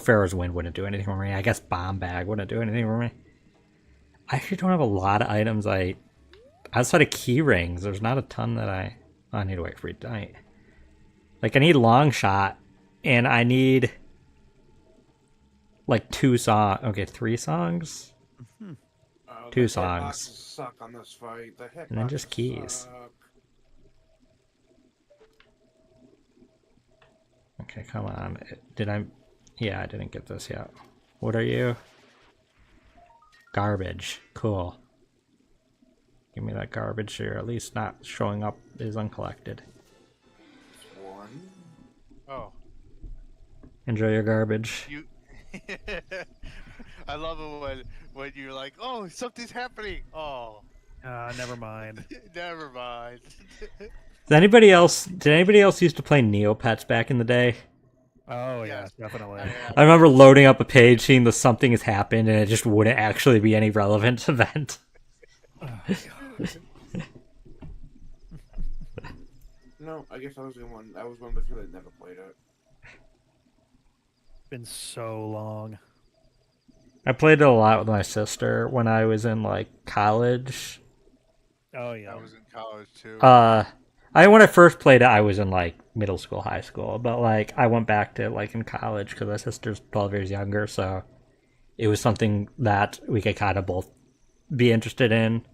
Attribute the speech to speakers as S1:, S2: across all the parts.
S1: Pharaoh's Wind wouldn't do anything for me. I guess Bomb Bag wouldn't do anything for me. I actually don't have a lot of items outside of key rings, there's not a ton that I need to wait for night. Like, I need Long Shot, and I need, like, 2 songs. Okay, 3 songs? 2 songs.
S2: Suck on this fight. The
S1: And then just keys.
S2: Suck.
S1: Okay, come on. Yeah, I didn't get this yet. What are you? Garbage. Cool. Give me that garbage here. At least not showing up is uncollected.
S2: One.
S3: Oh.
S1: Enjoy your garbage.
S3: You. I love it when you're like, oh, something's happening. Oh.
S4: Never mind.
S3: Never mind.
S1: Did anybody else used to play Neopets back in the day?
S4: Oh yeah,
S3: Yes.
S4: definitely.
S1: I remember loading up a page, seeing the something has happened, and it just wouldn't actually be any relevant event.
S2: No, I guess I was the one. I was one of the few that never played it.
S4: Been so long.
S1: I played it a lot with my sister when I was in like college.
S4: Oh yeah.
S3: I was in college too.
S1: When I first played it, I was in like middle school, high school, but like I went back to like in college because my sister's 12 years younger, so it was something that we could kind of both be interested in.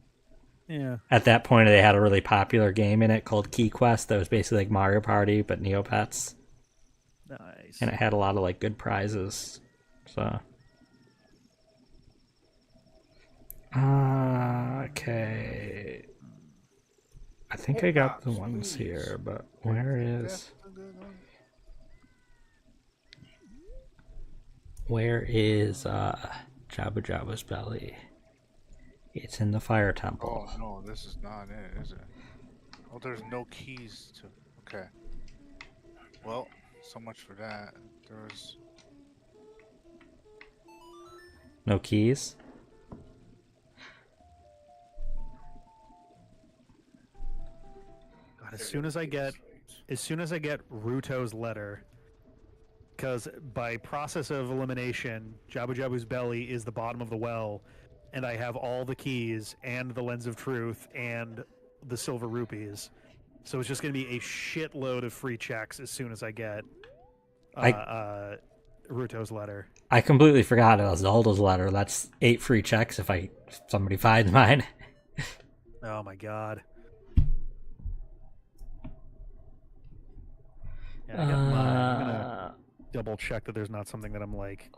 S4: Yeah.
S1: At that point, they had a really popular game in it called Key Quest that was basically like Mario Party but Neopets,
S4: Nice.
S1: and it had a lot of like good prizes. So, okay. I think I got the ones here, but where is Jabu Jabu's belly? It's in the fire temple.
S3: Oh no, this is not it, is it? Oh, there's no keys to. Okay. Well, so much for that. There's.
S1: No keys?
S4: God, as soon as I get Ruto's letter, because by process of elimination, Jabu Jabu's belly is the bottom of the well, and I have all the keys and the lens of truth and the silver rupees. So it's just going to be a shitload of free checks as soon as I get Ruto's letter.
S1: I completely forgot it was Zelda's letter. That's 8 free checks if somebody finds mine.
S4: Oh my god. Yeah, I got mine. I'm gonna double check that there's not something that I'm like.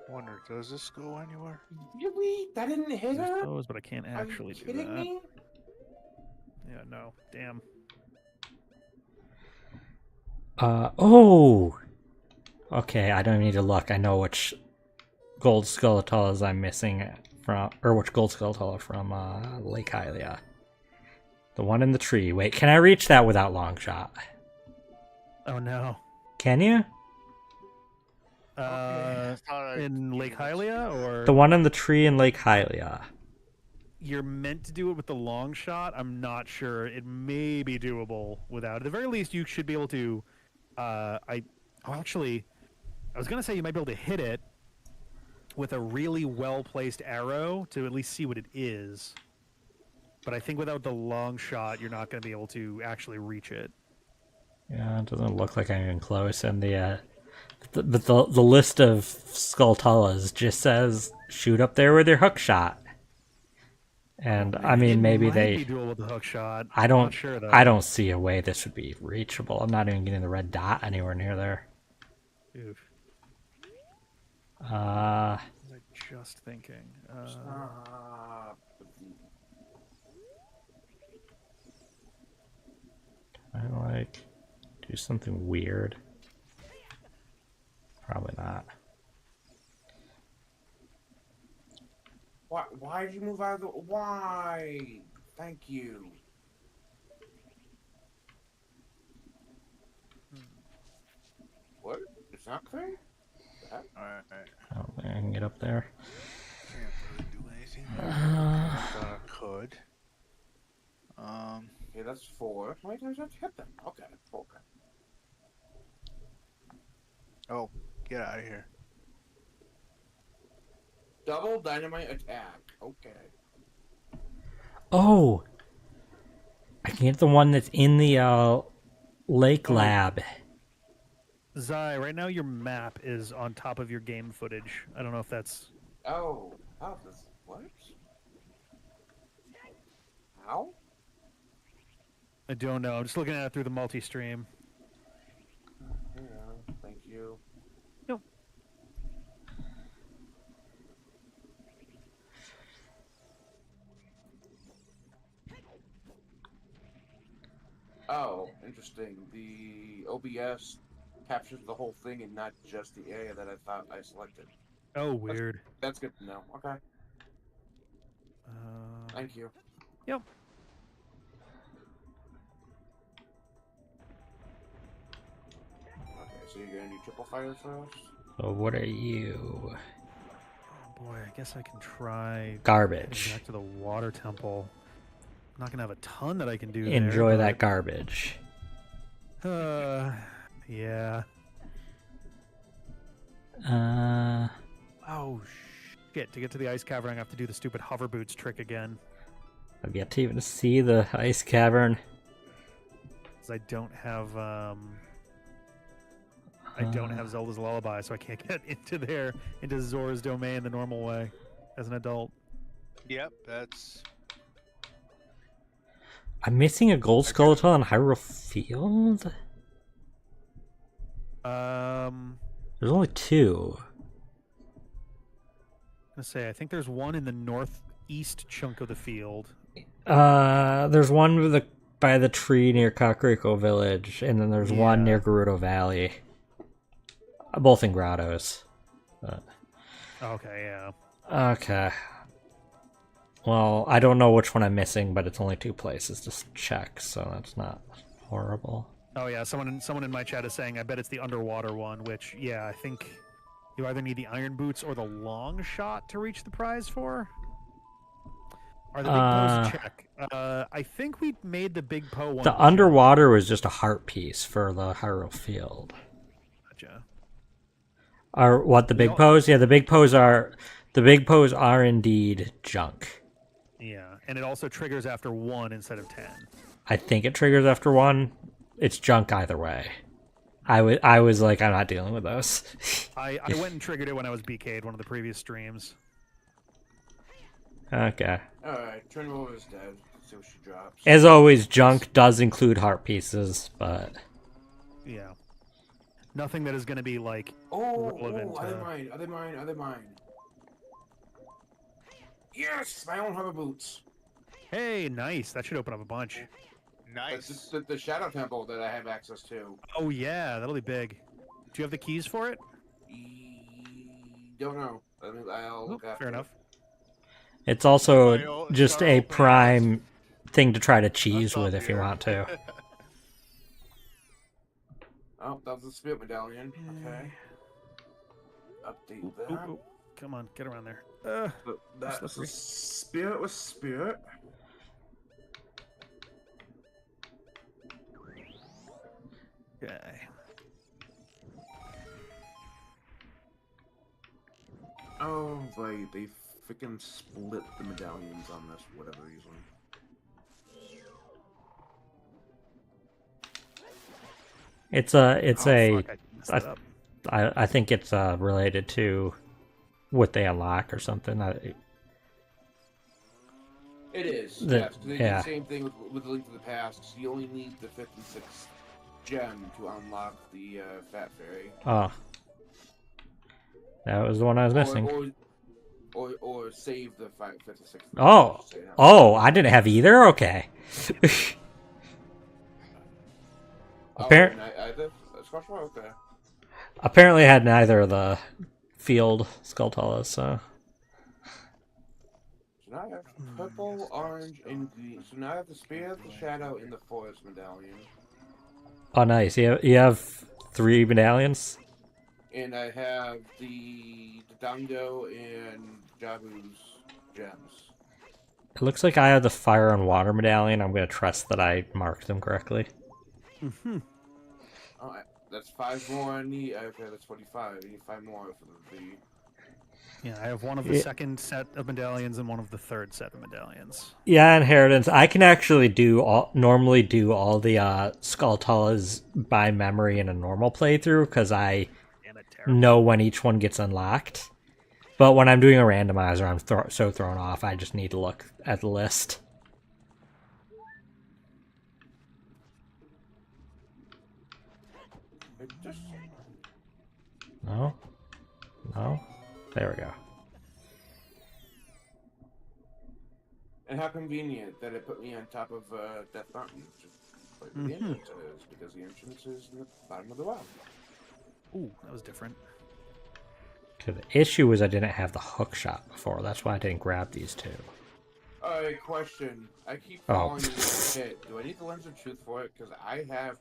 S3: Wonder, does this go anywhere?
S2: Really? That didn't hit her?
S4: Suppose, but I can't
S2: Are
S4: actually
S2: you
S4: do
S2: kidding
S4: that.
S2: me?
S4: Yeah, no. Damn.
S1: Oh! Okay, I don't need to look. I know which gold Skeletolas I'm missing from, or which gold Skeletola from Lake Hylia. The one in the tree. Wait, can I reach that without long shot?
S4: Oh no.
S1: Can you?
S4: In Lake Hylia, or
S1: The one in the tree in Lake Hylia.
S4: you're meant to do it with the long shot? I'm not sure. It may be doable without. At the very least, you should be able to. Actually, I was gonna say you might be able to hit it with a really well placed arrow to at least see what it is. But I think without the long shot, you're not going to be able to actually reach it.
S1: Yeah, it doesn't look like I'm even close. And the list of Skulltulas just says shoot up there with your hook shot. And I mean, maybe
S4: they be doable with the hook shot.
S1: I
S4: I'm
S1: don't.
S4: not sure though.
S1: I don't see a way this would be reachable. I'm not even getting the red dot anywhere near there.
S4: Oof.
S1: Uh.
S4: Was I just thinking?
S1: I like do something weird. Probably not.
S2: Why did you move out of the... Why? Thank you. What? It's not clear?
S3: Alright.
S1: I don't think I can get up there.
S3: Can't really do anything. I thought I could.
S2: Okay, that's 4. How many times have I hit them? Okay.
S3: Oh, Get out of here.
S2: Double dynamite attack. Okay.
S1: Oh! I can get the one that's in the lake lab.
S4: Zai, right now your map is on top of your game footage. I don't know if that's...
S2: Oh. Oh, this... What? How?
S4: I don't know. I'm just looking at it through the multi-stream.
S2: Yeah, thank you.
S4: Nope.
S2: Oh, interesting. The OBS captures the whole thing and not just the area that I thought I selected.
S4: Oh, weird.
S2: That's good to know. Okay. Thank you.
S4: Yep.
S2: Okay, so you're gonna do triple fire first?
S1: So what are you?
S4: Oh boy, I guess I can try
S1: Garbage.
S4: back to the water temple. I'm not gonna have a ton that I can do
S1: Enjoy
S4: there,
S1: that garbage.
S4: yeah. Oh shit! To get to the ice cavern, I have to do the stupid hover boots trick again.
S1: I've yet to even see the ice cavern.
S4: Because I don't have Zelda's Lullaby, so I can't get into Zora's Domain the normal way as an adult.
S3: Yep, that's...
S1: I'm missing a gold skeleton on Hyrule Field? There's only two.
S4: I'm gonna say I think there's one in the northeast chunk of the field.
S1: There's one with by the tree near Kakariko Village, and then there's one near Gerudo Valley. Both in grottos.
S4: Okay, yeah.
S1: Okay. Well, I don't know which one I'm missing, but it's only two places to check, so that's not horrible.
S4: Oh yeah, someone in my chat is saying I bet it's the underwater one, which yeah, I think you either need the iron boots or the long shot to reach the prize for. Are the big Poes check? I think we made the big Poe one.
S1: The underwater was just a heart piece for the Hyrule Field.
S4: Gotcha.
S1: Are what the big Poes? Yeah, the big Poes are indeed junk.
S4: Yeah, and it also triggers after 1 instead of 10.
S1: I think it triggers after 1. It's junk either way. I was like, I'm not dealing with those.
S4: I went and triggered it when I was BK'd one of the previous streams.
S1: Okay.
S2: Alright, Trinwell is dead. Let's see what she drops.
S1: As always, junk does include heart pieces, but...
S4: Yeah. Nothing that is going to be, like, relevant
S2: other mine. Yes! My own hover boots!
S4: Hey, nice. That should open up a bunch.
S3: Nice.
S2: That's the Shadow Temple that I have access to.
S4: Oh, yeah. That'll be big. Do you have the keys for it?
S2: Don't know. I'll look after
S4: fair enough.
S1: It's also just a prime thing to try to cheese with if you want to.
S2: Oh, that was the spirit medallion. Okay. Update that.
S4: Ooh. Come on, get around there.
S2: That's a spirit with spirit.
S4: Okay.
S2: Oh, they freaking split the medallions on this for whatever reason.
S1: I think it's related to what they unlock or something.
S2: It is. Yes, they do the same thing with Link to the Past. You only need the 5th and 6th gem to unlock the Fat Fairy.
S1: Oh. That was the one I was missing.
S2: Or save the 5th and 6th.
S1: Oh, I didn't have either? Okay.
S2: Okay.
S1: Apparently I had neither of the field Skulltulas, so...
S2: So now I have purple, orange, and green. So now I have the Spirit, the Shadow, and the Forest medallion.
S1: Oh, nice. You have 3 medallions?
S2: And I have the Dango and Jabu's gems.
S1: It looks like I have the fire and water medallion. I'm going to trust that I marked them correctly.
S2: Oh, That's 5 more I need. Okay, that's 45. I need 5 more for the.
S4: Yeah, I have one of the second set of medallions and one of the third set of medallions.
S1: Yeah, inheritance. I can actually normally do all the Skulltulas by memory in a normal playthrough because I know when each one gets unlocked. But when I'm doing a randomizer, I'm so thrown off. I just need to look at the list. No, no. There we go.
S2: And how convenient that it put me on top of Death Mountain, which is where the entrance is, because the entrance is in the bottom of the well.
S4: Ooh, that was different.
S1: The issue was I didn't have the hook shot before. That's why I didn't grab these two.
S2: Alright, question. I keep falling in the pit. Do I need the lens of truth for it? Because I have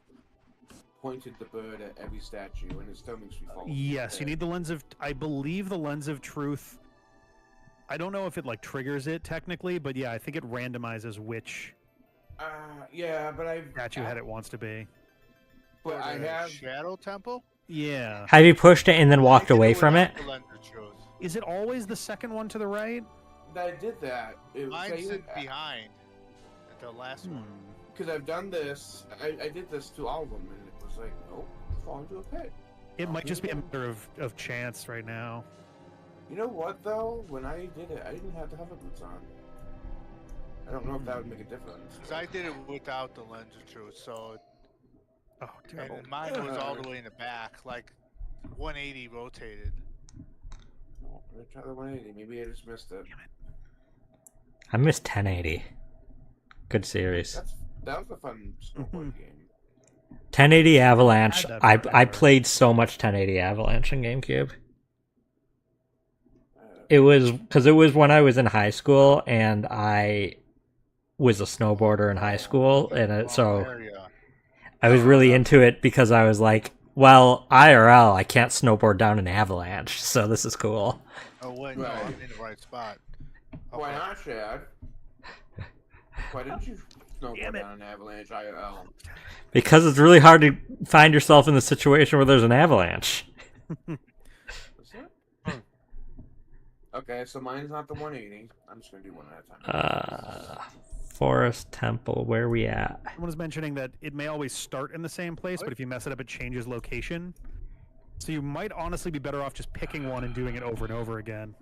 S2: pointed the bird at every statue, and it still makes me fall.
S4: Yes, you need the lens of... I believe the lens of truth... I don't know if it, like, triggers it, technically, but yeah, I think it randomizes which...
S2: yeah, but I've...
S4: statue head it wants to be.
S2: But I have...
S3: Shadow Temple?
S4: Yeah.
S1: Have you pushed it and then walked away from it?
S4: Is it always the second one to the right?
S2: I did that.
S3: Mine's behind the last one.
S2: Because I've done this. I did this to all of them, and it was like, nope, fall into a pit.
S4: It might just be a matter of chance right now.
S2: You know what, though? When I did it, I didn't have to have boots on. I don't know if that would make a difference.
S3: Because I did it without the lens of truth, so...
S4: Oh, terrible.
S3: And mine was all the way in the back, like 180 rotated.
S2: Oh, I'm gonna try the 180. Maybe I just missed it.
S1: I missed 1080. Good series.
S2: That was a fun snowboard game.
S1: 1080 Avalanche. I played so much 1080 Avalanche in GameCube. It was because it was when I was in high school and I was a snowboarder in high school, and so I was really into it because I was like, well, IRL, I can't snowboard down an avalanche, so this is cool.
S3: Oh wait, no, I'm in the right spot.
S2: Okay. Why not, Chad? Why didn't you snowboard down an avalanche IRL?
S1: Because it's really hard to find yourself in the situation where there's an avalanche.
S2: Okay, so mine's not the 180. I'm just gonna do one at a time.
S1: Forest Temple, where are we at?
S4: Someone was mentioning that it may always start in the same place, but if you mess it up, it changes location. So you might honestly be better off just picking one and doing it over and over again.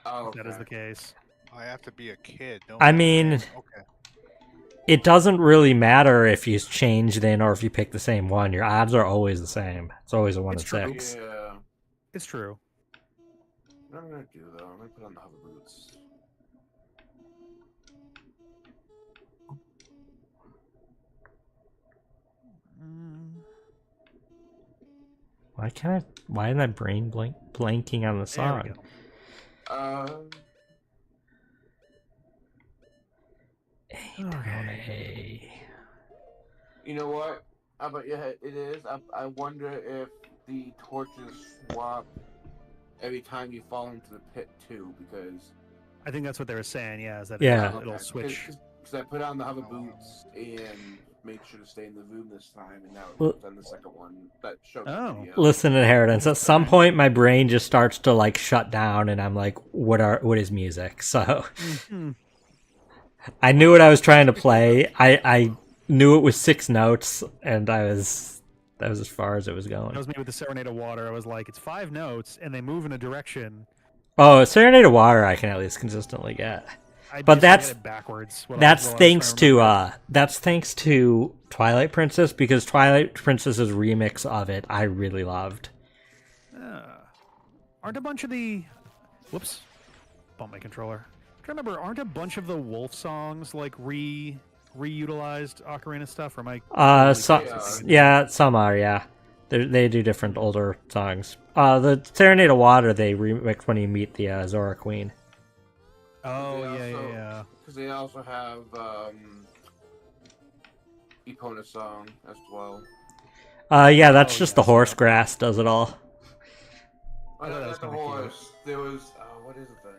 S2: Oh,
S4: if that is the case.
S3: I have to be a kid.
S1: I mean, it doesn't really matter if you change then or if you pick the same one. Your odds are always the same. It's always a 1 in 6.
S2: Yeah.
S4: It's true.
S2: What I'm gonna do though, I'm gonna put on the hover boots.
S1: Why is my brain blanking on the song?
S2: You know what? But yeah, it is. I wonder if the torches swap every time you fall into the pit too, because
S4: I think that's what they were saying. Yeah, is that it'll switch.
S2: Because I put on the hover boots and made sure to stay in the room this time, and now it's on the second one that showed.
S1: Listen, Inheritance. At some point, my brain just starts to like shut down, and I'm like, "What is music?" So I knew what I was trying to play. I knew it was 6 notes, and that was as far as it was going.
S4: That was me with the Serenade of Water. I was like, it's 5 notes, and they move in a direction.
S1: Oh, Serenade of Water, I can at least consistently get. But that's
S4: backwards.
S1: That's thanks to Twilight Princess, because Twilight Princess's remix of it I really loved.
S4: Aren't a bunch of the whoops, bump my controller. I remember, aren't a bunch of the Wolf songs like reutilized Ocarina stuff? Or am I?
S1: Some are. Yeah, they do different older songs. The Serenade of Water they remix when you meet the Zora Queen.
S4: Oh, yeah.
S2: Because they also have Epona's song as well.
S1: Yeah, that's just the horse grass does it all.
S2: Oh, no, that's the horse. There was, what is it then?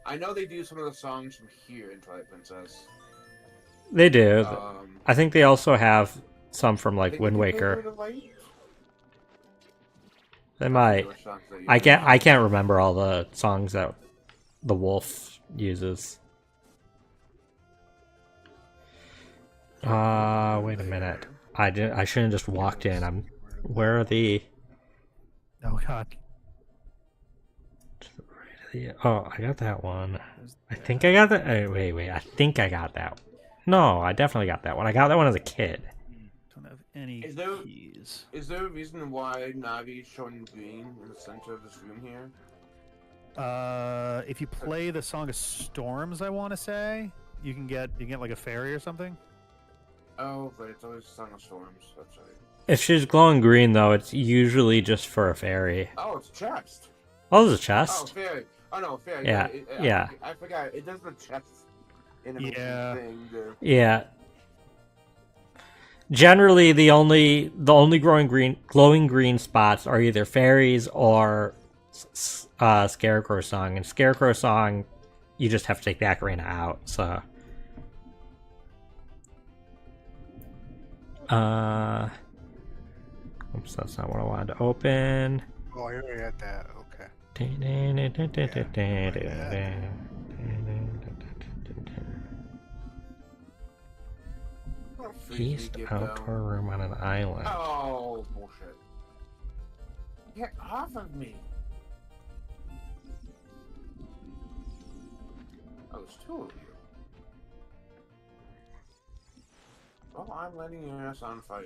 S2: I know they do some of the songs from here in Twilight Princess.
S1: They do. I think they also have some from like Wind Waker. They might.
S2: Those songs that you
S1: I can't remember all the songs that the wolf uses. Wait a minute. I shouldn't have just walked in. Where are the?
S4: Oh god.
S1: Oh, I got that one. I think I got that. Wait. I think I got that. No, I definitely got that one. I got that one as a kid.
S4: Don't have any
S2: Is there-
S4: keys.
S2: Is there a reason why Navi is showing green in the center of this room here?
S4: If you play the Song of Storms, I want to say you can get like a fairy or something.
S2: Oh, but it's always Song of Storms. That's right.
S1: If she's glowing green, though, it's usually just for a fairy.
S2: Oh, it's chest.
S1: Oh, there's a
S2: Oh,
S1: chest.
S2: fairy. Oh no, fairy.
S1: Yeah, yeah.
S2: I forgot. It does the chest animation
S4: Yeah.
S2: thing.
S1: Yeah. Generally, the only glowing green spots are either fairies or Scarecrow Song. And Scarecrow Song, you just have to take the ocarina out. So, oops, that's not what I wanted to open.
S3: Oh, I already had that. Okay.
S1: East outdoor room on an island.
S2: Oh, bullshit. Get off of me. Oh, there's two of you. Well, I'm letting your ass on fire.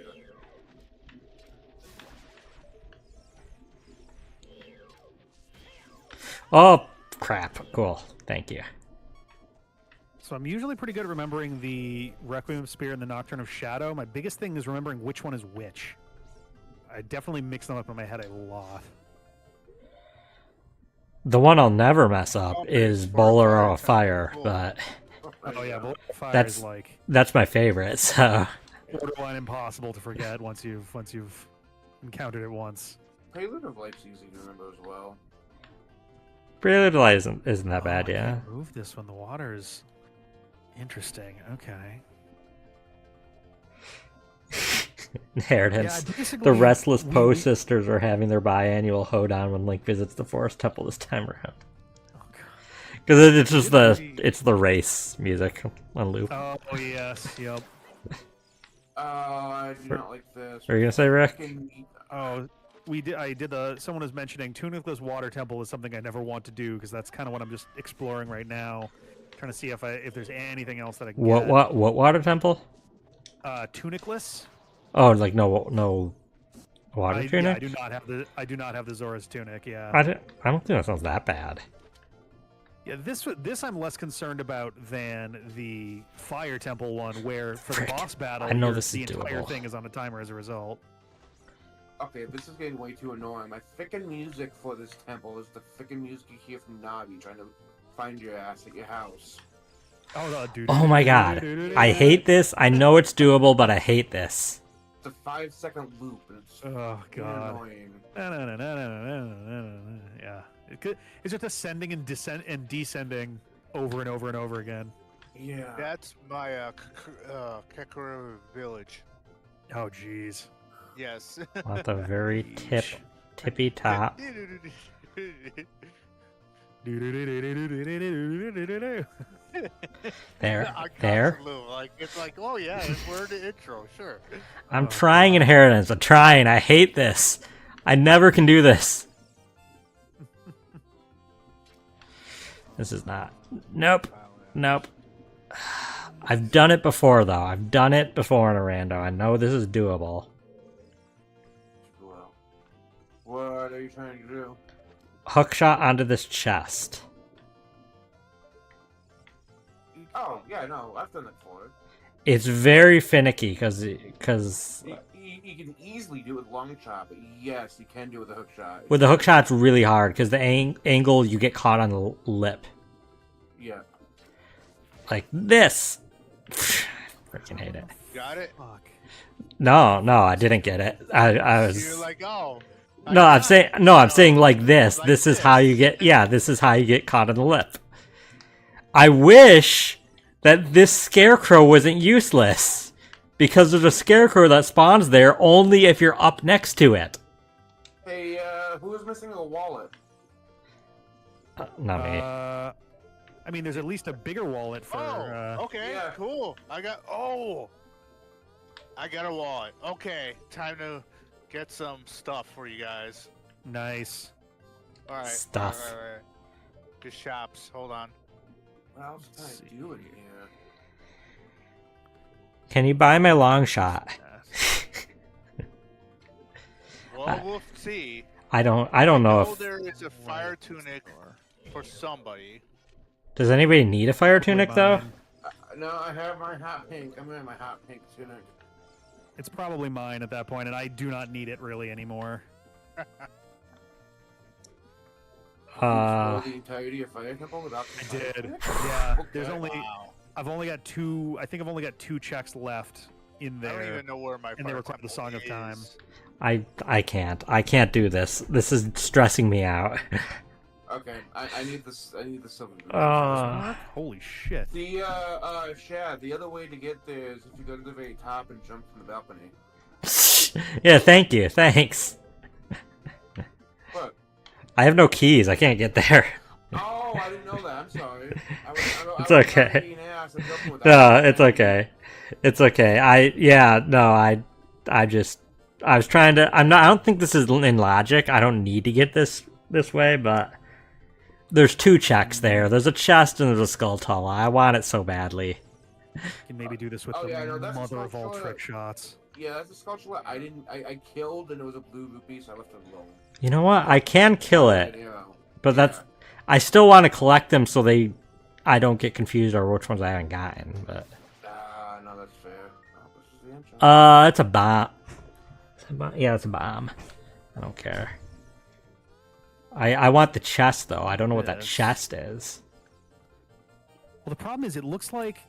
S1: Oh, crap. Cool. Thank you.
S4: So I'm usually pretty good at remembering the Requiem of Spirit and the Nocturne of Shadow. My biggest thing is remembering which one is which. I definitely mix them up in my head a lot.
S1: The one I'll never mess up is Bolero of Fire, but
S4: Oh yeah, Bolt of Fire
S1: That's-
S4: is like
S1: that's my favorite, so...
S4: borderline impossible to forget once you've encountered it once.
S2: Prelude of Light's easy to remember as well.
S1: Prelude to Light isn't that bad,
S4: I
S1: yeah.
S4: can't move this when the water is interesting. Okay.
S1: Inheritance.
S4: Yeah, basically,
S1: The Restless
S4: we-
S1: Poe
S4: we-
S1: sisters are having their biannual hoedown when Link visits the Forest Temple this time around.
S4: Oh, God.
S1: Because it's just the race music on loop.
S4: Oh yes, yep.
S2: I do not like this.
S1: What are you gonna say, Rick?
S4: Oh, someone was mentioning Tunicless Water Temple is something I never want to do because that's kind of what I'm just exploring right now, trying to see if there's anything else that I can
S1: What
S4: get.
S1: water temple?
S4: Tunicless.
S1: Oh, like no water
S4: Yeah,
S1: tunic?
S4: I do not have the Zora's tunic. Yeah.
S1: I don't think that sounds that bad.
S4: Yeah, this I'm less concerned about than the Fire Temple one, where for the
S1: Frick.
S4: boss battle,
S1: I know
S4: the
S1: this is
S4: entire
S1: doable.
S4: thing is on a timer as a result.
S2: Okay, this is getting way too annoying. My frickin' music for this temple is the frickin' music you hear from Navi trying to find your ass at your house.
S1: Oh my god. I hate this. I know it's doable, but I hate this.
S2: It's a 5-second loop, and it's
S4: Oh god.
S2: annoying.
S4: Yeah, it's just ascending and descending over and over and over again.
S2: Yeah.
S3: That's my Kekuru village.
S4: Oh jeez.
S3: Yes.
S1: At the very tippy top. There.
S3: I
S1: There.
S3: constantly, like, it's like, oh yeah, we're in the intro, sure.
S1: I'm trying Inheritance. I'm trying. I hate this. I never can do this. This is not. Nope. Nope. I've done it before, though. I've done it before in a rando. I know this is doable.
S2: Well, what are you trying to do?
S1: Hookshot onto this chest.
S2: Oh, yeah, no, I've done that before.
S1: It's very finicky because
S2: You can easily do it with long shot, but yes, you can do it with a hook shot.
S1: with the hookshot it's really hard because the angle you get caught on the lip
S2: Yeah.
S1: like this. Freaking hate it.
S3: Got it?
S4: Fuck.
S1: No, I didn't get it. I was.
S3: You're like, oh.
S1: No, I'm saying like this.
S3: Like
S1: this is
S3: this.
S1: how you get. Yeah, this is how you get caught on the lip. I wish that this scarecrow wasn't useless, because there's a scarecrow that spawns there only if you're up next to it.
S2: Hey, who is missing a wallet?
S1: Not me.
S4: I mean, there's at least a bigger wallet for.
S3: Okay,
S2: yeah.
S3: cool. I got a wallet. Okay, time to get some stuff for you guys.
S4: Nice.
S3: All right.
S1: Stuff.
S3: All right. The shops. Hold on.
S2: What else can
S4: Let's
S2: I do in
S4: see.
S2: here?
S1: Can you buy my long shot?
S3: Well, we'll see.
S1: I don't know if.
S3: there is a fire tunic for somebody.
S1: Does anybody need a fire tunic though?
S4: Mine.
S2: No, I have my hot pink. I'm wearing my hot pink tunic.
S4: It's probably mine at that point, and I do not need it really anymore.
S2: For the entirety of Fire Temple without the
S4: I
S2: fire
S4: did.
S2: tunic?
S4: Yeah.
S2: Okay.
S4: There's only.
S3: Wow.
S4: I've only got two. I think I've only got 2 checks left in
S3: I don't
S4: there.
S3: even know where my
S4: and they
S3: fire
S4: require the
S3: temple
S4: Song of Time.
S3: is.
S1: I can't do this. This is stressing me out.
S2: Okay, I need this. I need the silver.
S4: Holy shit.
S2: The Shad. The other way to get there is if you go to the very top and jump from the balcony.
S1: Yeah, thank you. Thanks.
S2: What?
S1: I have no keys. I can't get there.
S2: Oh, I didn't know that. I'm sorry.
S1: It's okay. No, it's okay. It's okay. I was trying to. I don't think this is in logic. I don't need to get this way, but there's 2 checks there. There's a chest and there's a skull tunnel. I want it so badly.
S4: You can maybe do this with
S2: Oh,
S4: the
S2: yeah, no, that's
S4: mother of all
S2: sure.
S4: trick shots.
S2: Yeah, that's a sculpture. I killed and it was a blue rupee, so I left it alone.
S1: You know what? I can kill it,
S2: Yeah.
S1: but that's. I still want to collect them so I don't get confused over which ones I haven't gotten. But
S2: No, that's fair. Oh, this is the entrance.
S1: it's a bomb. Yeah, it's a bomb. I don't care. I want the chest though. I don't know what that
S4: Yes.
S1: chest is.
S4: Well, the problem is, it looks like.
S1: Like-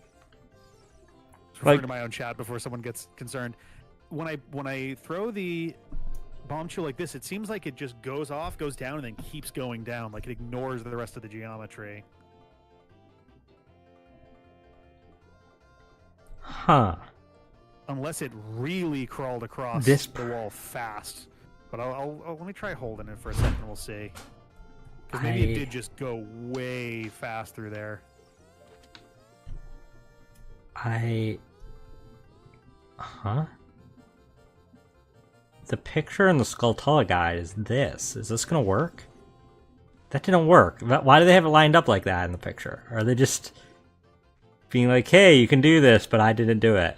S4: Referring to my own chat before someone gets concerned. When I throw the bombshell like this, it seems like it just goes off, goes down, and then keeps going down. Like it ignores the rest of the geometry.
S1: Huh.
S4: Unless it really crawled across
S1: This-
S4: the wall fast. But I'll let me try holding it for a second. We'll see. Because maybe it did just go way fast through there.
S1: Huh? The picture in the Skulltula guide is this. Is this gonna work? That didn't work. Why do they have it lined up like that in the picture? Are they just being like, hey, you can do this, but I didn't do it?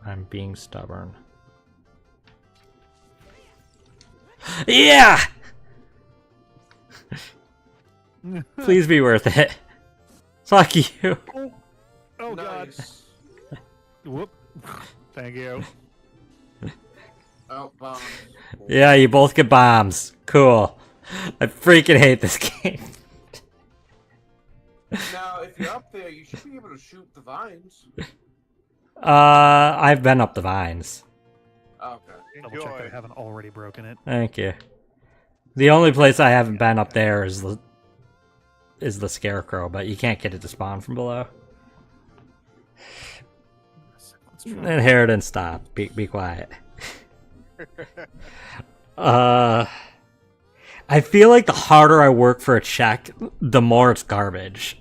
S1: I'm being stubborn. Yeah! Please be worth it. Fuck you.
S4: Oh god.
S2: Nice.
S4: Whoop. Thank you.
S2: Oh, bombs.
S1: Yeah, you both get bombs. Cool. I freaking hate this game.
S2: Now, if you're up there, you should be able to shoot the vines.
S1: I've been up the vines.
S2: Okay.
S4: Double check that I haven't already broken it.
S1: Thank you. The only place I haven't been up there is the scarecrow, but you can't get it to spawn from below.
S4: Let's try.
S1: Inheritance stop. Be quiet. I feel like the harder I work for a check, the more it's garbage.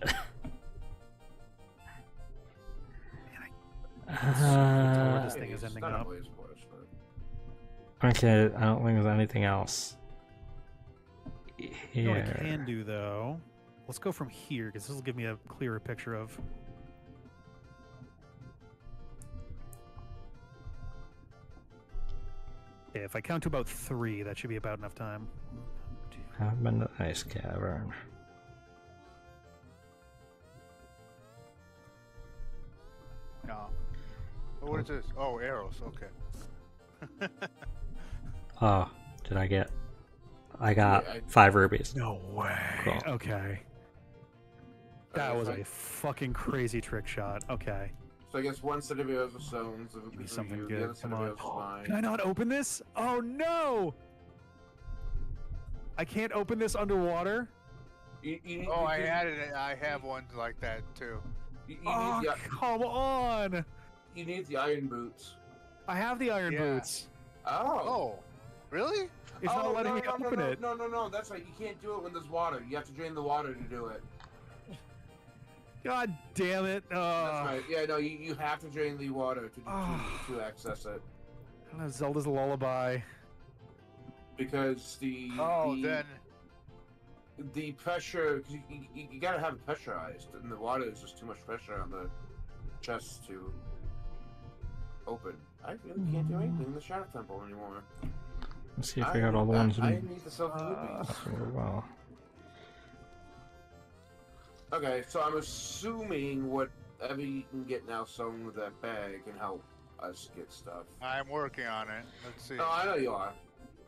S4: Where this thing is
S2: It's
S4: ending
S2: not a
S4: up.
S2: blaze force, but...
S1: Okay, I don't think there's anything else.
S4: You know what I
S1: Here.
S4: can do though? Let's go from here because this will give me a clearer picture of. Okay, if I count to about 3, that should be about enough time.
S1: I've been to the ice cavern.
S3: No. Oh, what is this? Oh, arrows. Okay.
S1: Oh, did I get? I got
S2: Yeah,
S1: 5 rubies.
S4: No way.
S1: Cool.
S4: Okay. That was a fucking crazy trick shot. Okay.
S2: So I guess one set of arrows with stones, the
S4: Give me
S2: rupees for
S4: something
S2: you,
S4: good.
S2: the other set
S4: Come
S2: of
S4: on.
S2: arrows with mine.
S4: Can I not open this? Oh no! I can't open this underwater?
S2: You
S3: Oh, I have ones like that too.
S2: You
S4: Oh,
S2: need the,
S4: come on!
S2: you need the iron boots.
S4: I have the iron
S3: Yeah.
S4: boots.
S2: Oh.
S3: Oh, really?
S4: It's not letting me open it.
S2: No, that's right. You can't do it when there's water. You have to drain the water to do it.
S4: God damn it.
S2: That's right. Yeah, no, you have to drain the water to access it.
S4: I don't know, Zelda's Lullaby.
S2: Because the pressure, cause you gotta have it pressurized, and the water is just too much pressure on the chest to open. I really can't do anything in the Shadow Temple anymore.
S1: Let's see if we got all the ones
S2: I
S1: in.
S2: need the silver rupees.
S1: Well,
S2: Okay, so I'm assuming whatever you can get now sewn with that bag can help us get stuff.
S3: I'm working on it. Let's see.
S2: Oh, I know you are.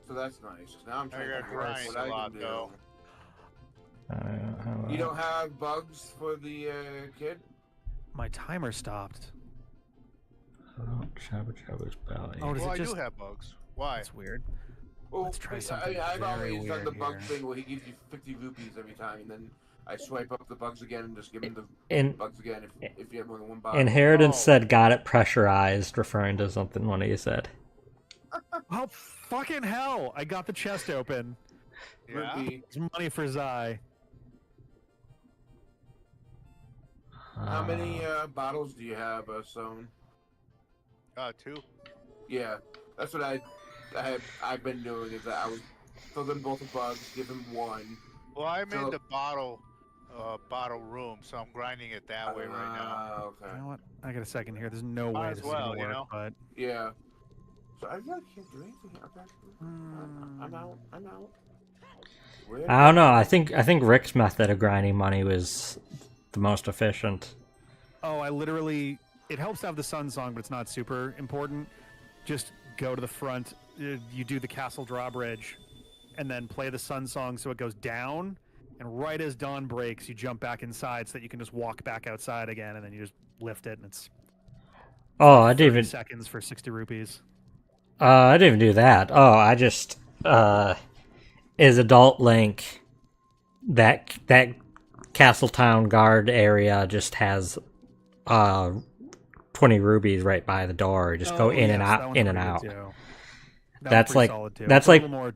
S2: So that's nice. Now I'm trying to
S3: gotta
S2: figure out
S3: grind
S2: what
S3: a
S2: I
S3: lot,
S2: can do.
S3: though.
S2: You don't have bugs for the kid?
S4: My timer stopped.
S1: Shabba Jabba's belly.
S4: Oh, does
S3: Well,
S4: it
S3: I
S4: just...
S3: do have bugs. Why?
S4: That's weird.
S2: Well,
S4: Let's try something
S2: I've
S4: very
S2: always done the
S4: weird
S2: bug
S4: here.
S2: thing where he gives you 50 rupees every time, and then I swipe up the bugs again and just give him the
S1: In
S2: bugs again if you have more than one bug.
S1: Inheritance
S3: Oh.
S1: said got it pressurized, referring to something one of you said.
S4: Oh, fucking hell! I got the chest open.
S3: Yeah.
S2: Rupee.
S4: It's money for Zai.
S2: How many bottles do you have sewn?
S3: 2.
S2: Yeah, that's what I've been doing. Is that I would fill them both with bugs, give them one.
S3: Well, I'm
S2: So-
S3: in the bottle room, so I'm grinding it that way right now.
S2: Okay.
S4: You know what? I got a second here. There's no
S3: Might
S4: way
S3: as
S4: this is
S3: well,
S4: gonna
S3: you
S4: work,
S3: know?
S4: but...
S2: Yeah. So I really can't do anything. Okay. I'm out. Where-
S1: I don't know. I think Rick's method of grinding money was the most efficient.
S4: Oh, I literally... It helps to have the Sun Song, but it's not super important. Just go to the front, you do the castle drawbridge, and then play the Sun Song so it goes down, and right as dawn breaks, you jump back inside so that you can just walk back outside again, and then you just lift it, and it's
S1: Oh, I
S4: 30
S1: didn't even.
S4: seconds for 60 rupees.
S1: I didn't even do that. Oh, I just is Adult Link. That Castletown guard area just has 20 rubies right by the door. Just go in and out, in and out.
S4: That's like solid too.
S1: That's
S4: It's a
S1: like
S4: little more,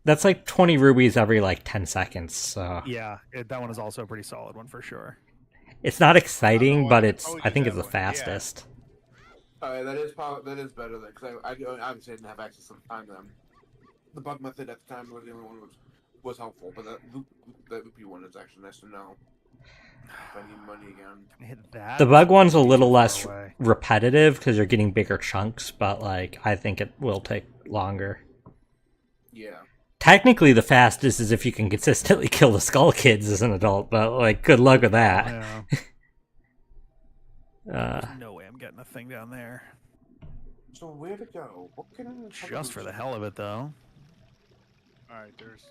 S1: that's like 20 rubies every like 10 seconds. So
S4: yeah, that one is also a pretty solid one for sure.
S1: it's not exciting,
S3: one.
S1: but
S3: I
S1: it's
S3: told
S1: I
S3: you
S1: think
S3: that
S1: it's the
S3: one, yeah.
S1: fastest.
S2: that is better than because I obviously didn't have access to the time then. The bug method at the time was the only one was helpful, but that rupee one is actually nice to know. If I need money again.
S4: Hit that.
S1: The bug one's a little
S4: Far
S1: less
S4: away.
S1: repetitive because you're getting bigger chunks, but like I think it will take longer.
S2: Yeah.
S1: Technically, the fastest is if you can consistently kill the Skull Kids as an adult, but like, good luck with that.
S4: Yeah. There's no way I'm getting a thing down there.
S2: So where to go? What can
S4: Just for the hell of it, though.
S3: Alright, there's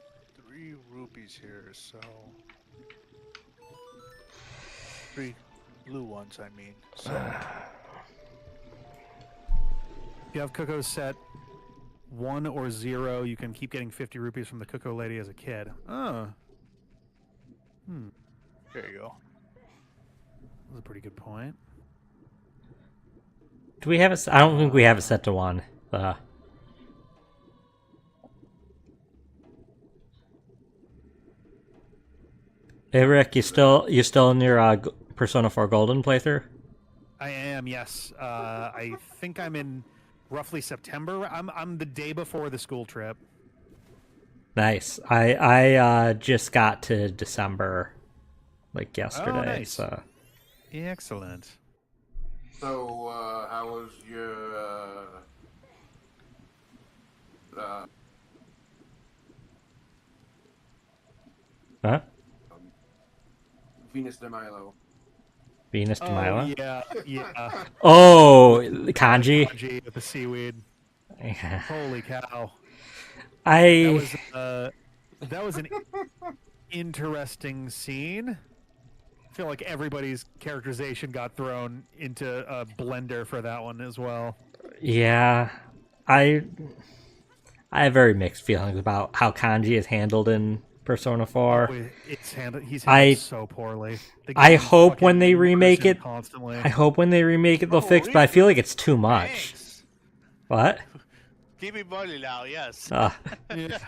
S3: 3 rupees here, so... 3 blue ones, I mean. So,
S4: If you have Coco set 1 or 0, you can keep getting 50 rupees from the Coco lady as a kid. Oh.
S3: there you go.
S4: That's a pretty good point.
S1: Do we have it? I don't think we have it set to 1. Hey Rick, you still in your Persona 4 Golden playthrough?
S4: I am, yes. I think I'm in roughly September. I'm the day before the school trip.
S1: Nice. I just got to December, like yesterday.
S4: nice.
S1: So
S4: Excellent.
S2: So how was your
S1: huh?
S2: Venus de Milo?
S1: Venus de
S4: Oh,
S1: Milo.
S4: yeah, yeah.
S1: Oh, kanji.
S4: Kanji with the seaweed.
S1: Yeah.
S4: Holy cow.
S1: I
S4: That was an interesting scene. I feel like everybody's characterization got thrown into a blender for that one as well.
S1: yeah, I have very mixed feelings about how kanji is handled in Persona 4.
S4: He's
S1: I-
S4: handled so poorly. The
S1: I
S4: game
S1: hope when
S4: fucking
S1: they
S4: murders
S1: remake
S4: him
S1: it-
S4: constantly.
S1: I hope when they remake it they'll fix, but I feel like it's too much.
S3: Thanks.
S1: What?
S3: Give me money now, yes.
S4: Yeah.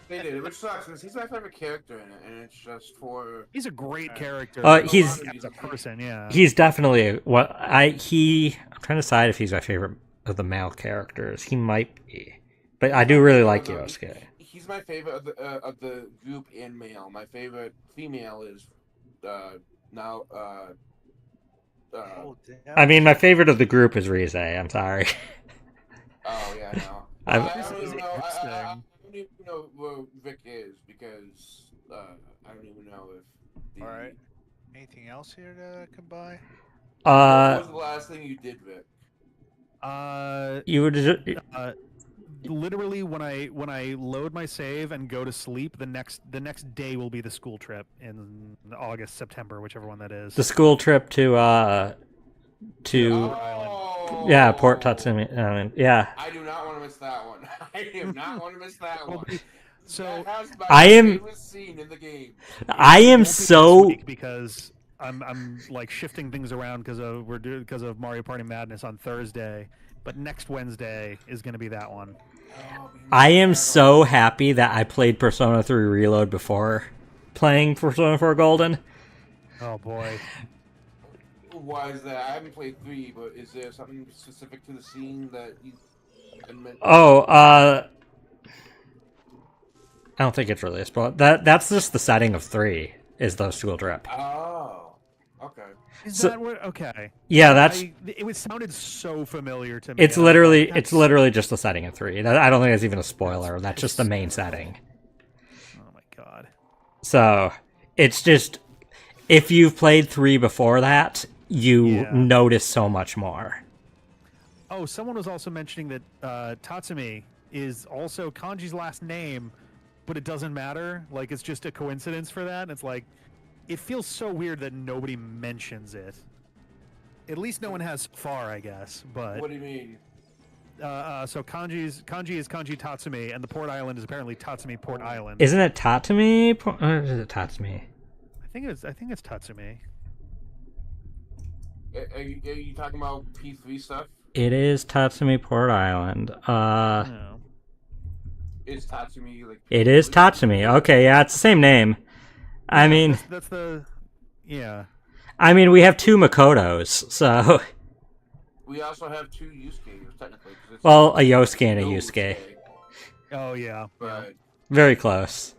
S2: They did, which sucks because he's my favorite character in it, and it's just for.
S4: He's a great character.
S1: He's-
S4: as a person, yeah.
S1: He's definitely what I'm trying to decide if he's my favorite of the male characters. He might be, but I do really like Yosuke.
S2: He's my favorite of the group and male. My favorite female is now.
S3: Oh, damn.
S1: I mean, my favorite of the group is Rize. I'm sorry.
S2: Oh yeah, I know.
S1: I-
S2: I don't even know. I don't even know where Vic is because I don't even know if. The,
S3: Alright. Anything else here that I can buy?
S2: What was the last thing you did, Vic?
S1: You would just,
S4: Literally, when I load my save and go to sleep, the next day will be the school trip in August, September, whichever one that is.
S1: the school trip to
S2: Oh,
S1: yeah, Port Tatsumi. Yeah,
S2: I do not want to miss that one. I do not want to miss that one.
S4: So
S2: That has my
S1: I am-
S2: favorite scene in the game.
S1: I
S4: It
S1: am
S4: won't be this
S1: so.
S4: week because I'm like shifting things around because of Mario Party Madness on Thursday, but next Wednesday is going to be that one.
S1: I am so happy that I played Persona 3 Reload before playing Persona 4 Golden.
S4: Oh boy.
S2: Why is that? I haven't played 3, but is there something specific to the scene that you meant?
S1: Oh, I don't think it's released, but that's just the setting of 3 is the school trip.
S2: Oh, okay.
S4: Is
S1: So-
S4: that what? Okay.
S1: Yeah, that's
S4: It sounded so familiar to me.
S1: it's
S4: I was
S1: literally
S4: like,
S1: it's
S4: that's-
S1: literally just the setting of 3. I don't think that's even a spoiler. That's just the main setting.
S4: Oh my god.
S1: So it's just if you've played 3 before that, you
S4: Yeah.
S1: notice so much more.
S4: Oh, someone was also mentioning that Tatsumi is also Kanji's last name, but it doesn't matter. Like, it's just a coincidence for that. It's like, it feels so weird that nobody mentions it. At least no one has so far, I guess. But
S2: What do you mean?
S4: so Kanji is Kanji Tatsumi, and the port island is apparently Tatsumi Port Island.
S1: Isn't it Tatsumi? Or is it Tatsumi?
S4: I think it's Tatsumi.
S2: Are you talking about P3 stuff?
S1: It is Tatsumi Port Island.
S4: No.
S2: Is Tatsumi like?
S1: It is Tatsumi. Okay, yeah, it's the same name. I mean,
S4: That's the yeah.
S1: we have 2 Makotos, so
S2: We also have 2 Yusuke technically. 'Cause it's
S1: well, a Yosuke and a
S2: Yosuke,
S1: Yusuke.
S4: Oh yeah.
S2: But
S1: Very close.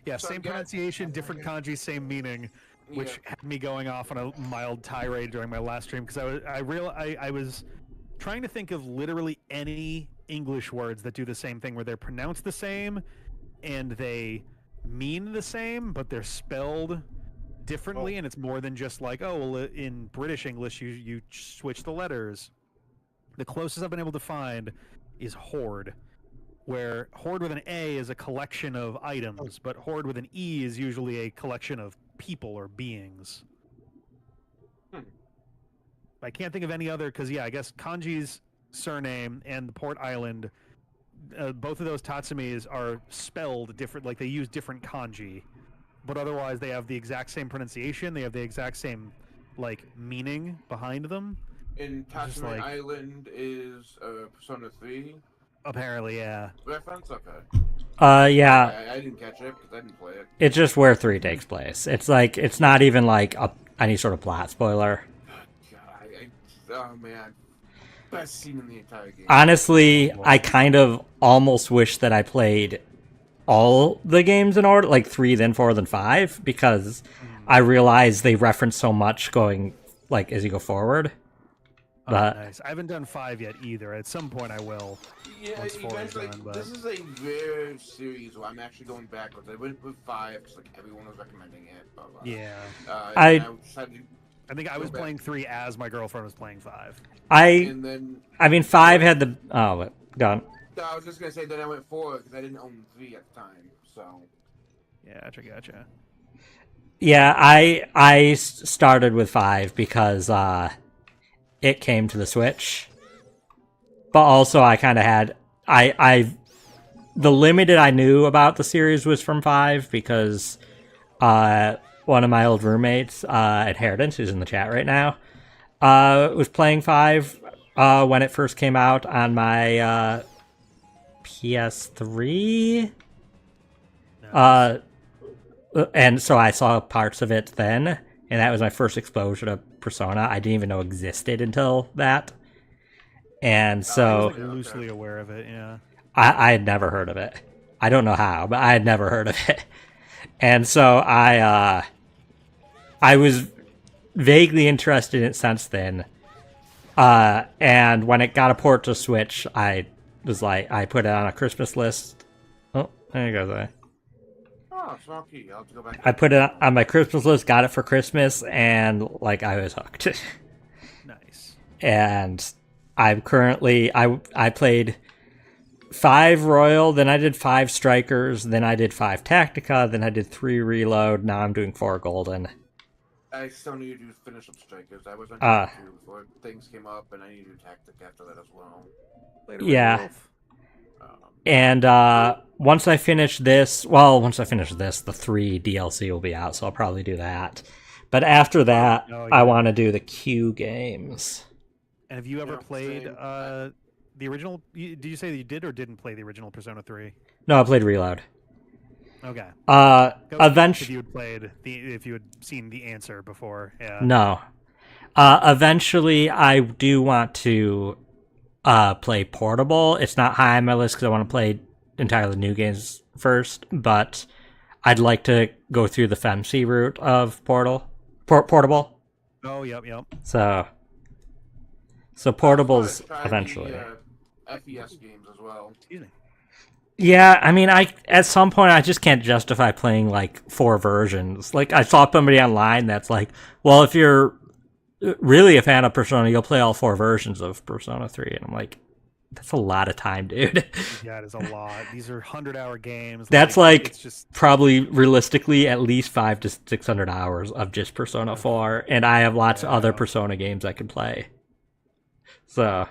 S4: Yeah,
S2: So
S4: same
S2: again-
S4: pronunciation, different kanji, same meaning, which
S2: yeah.
S4: had me going off on a mild tirade during my last stream because I was trying to think of literally any English words that do the same thing where they're pronounced the same and they mean the same but they're spelled differently, and it's more than just like, oh well, in British English you switch the letters. The closest I've been able to find is horde, where horde with an A is a collection of items, but horde with an E is usually a collection of people or beings. I can't think of any other, because yeah, I guess Kanji's surname and the port island, both of those Tatsumis are spelled different, like they use different kanji, but otherwise they have the exact same pronunciation, they have the exact same like meaning behind them.
S2: And
S4: Just
S2: Tatsumi
S4: like-
S2: Island is Persona 3
S4: Apparently, yeah.
S2: reference. Okay.
S1: Yeah,
S2: I didn't catch it because I didn't play it.
S1: it's just where 3 takes place. It's like it's not even like any sort of plot spoiler.
S2: God, oh man, best scene in the entire game.
S1: Honestly, I kind of almost wish that I played all the games in order, like 3, then 4, then 5, because I realize they reference so much going like as you go forward.
S4: Oh,
S1: But
S4: nice. I haven't done 5 yet either. At some point I will.
S2: Yeah,
S4: Once 4 is
S2: eventually.
S4: done, but-
S2: This is a rare series where I'm actually going backwards. I went with 5 because like everyone was recommending it. Blah, blah.
S4: Yeah.
S1: I-
S2: decided,
S4: I think I was
S2: Go back.
S4: playing 3 as my girlfriend was playing 5.
S2: and then
S1: 5 had the gone.
S2: I was just gonna say then I went 4 because I didn't own 3 at the time. So
S4: Yeah, gotcha.
S1: Yeah, I started with 5 because it came to the Switch, but also I kind of had I the limited I knew about the series was from 5 because one of my old roommates at Inheritance, who's in the chat right now, was playing 5 when it first came out on my PS3.
S4: Nice.
S1: And so I saw parts of it then, and that was my first exposure to Persona. I didn't even know existed until that. And
S4: I
S1: so
S4: was like loosely aware of it. Yeah.
S1: I had never heard of it. I don't know how, but I had never heard of it. And so I was vaguely interested in it since then. And when it got a port to Switch, I was like, I put it on a Christmas list. Oh, there you go.
S2: Oh, small key. I'll have to go back.
S1: I put it on my Christmas list, got it for Christmas, and like I was hooked.
S4: Nice.
S1: And I'm currently I played 5 Royal, then I did 5 Strikers, then I did 5 Tactica, then I did 3 Reload. Now I'm doing 4 Golden.
S2: I still need to finish up Strikers. I was on
S1: Ah.
S2: 2 before things came up, and I need to do Tactic after that as well.
S4: Later,
S1: Yeah.
S4: Wolf.
S1: And once I finish this, the 3 DLC will be out, so I'll probably do that. But after that,
S4: Oh, yeah.
S1: I want to do the Q games.
S4: And have you ever
S2: Yeah,
S4: played
S2: same.
S4: the original? Did you say that you did or didn't play the original Persona 3?
S1: No, I played Reload.
S4: Okay.
S1: Uh,
S4: If
S1: eventually,
S4: you had played if you had seen the answer before, yeah.
S1: no. Eventually, I do want to play Portable. It's not high on my list because I want to play entirely new games first, but I'd like to go through the FEMC route of Portable.
S4: Oh, yep.
S1: So Portables
S2: Try
S1: eventually.
S2: The, FES games as well.
S4: Excuse me.
S1: Yeah, I mean, at some point I just can't justify playing like 4 versions. Like I saw somebody online that's like, well, if you're really a fan of Persona, you'll play all 4 versions of Persona 3, and I'm like, that's a lot of time, dude.
S4: Yeah, it is a lot. These are 100-hour games.
S1: That's like
S4: it's just
S1: probably realistically at least 500 to 600 hours of just Persona 4, and I have lots of other Persona games I can play. So,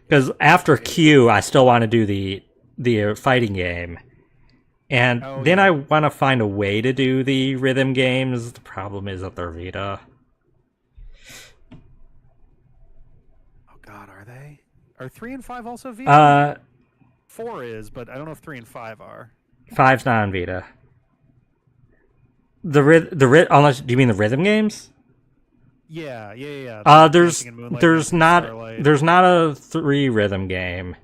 S1: because after Q, I still want to do the fighting game, and then I want to find a way to do the rhythm games. The problem is that they're Vita.
S4: oh god, are they? Are 3 and 5 also Vita? 4 is, but I don't know if 3 and 5 are.
S1: 5's not on Vita. Unless do you mean the rhythm games?
S4: Yeah.
S1: There's
S4: Dancing in Moonlight,
S1: there's not
S4: Starlight.
S1: there's not a 3 rhythm game.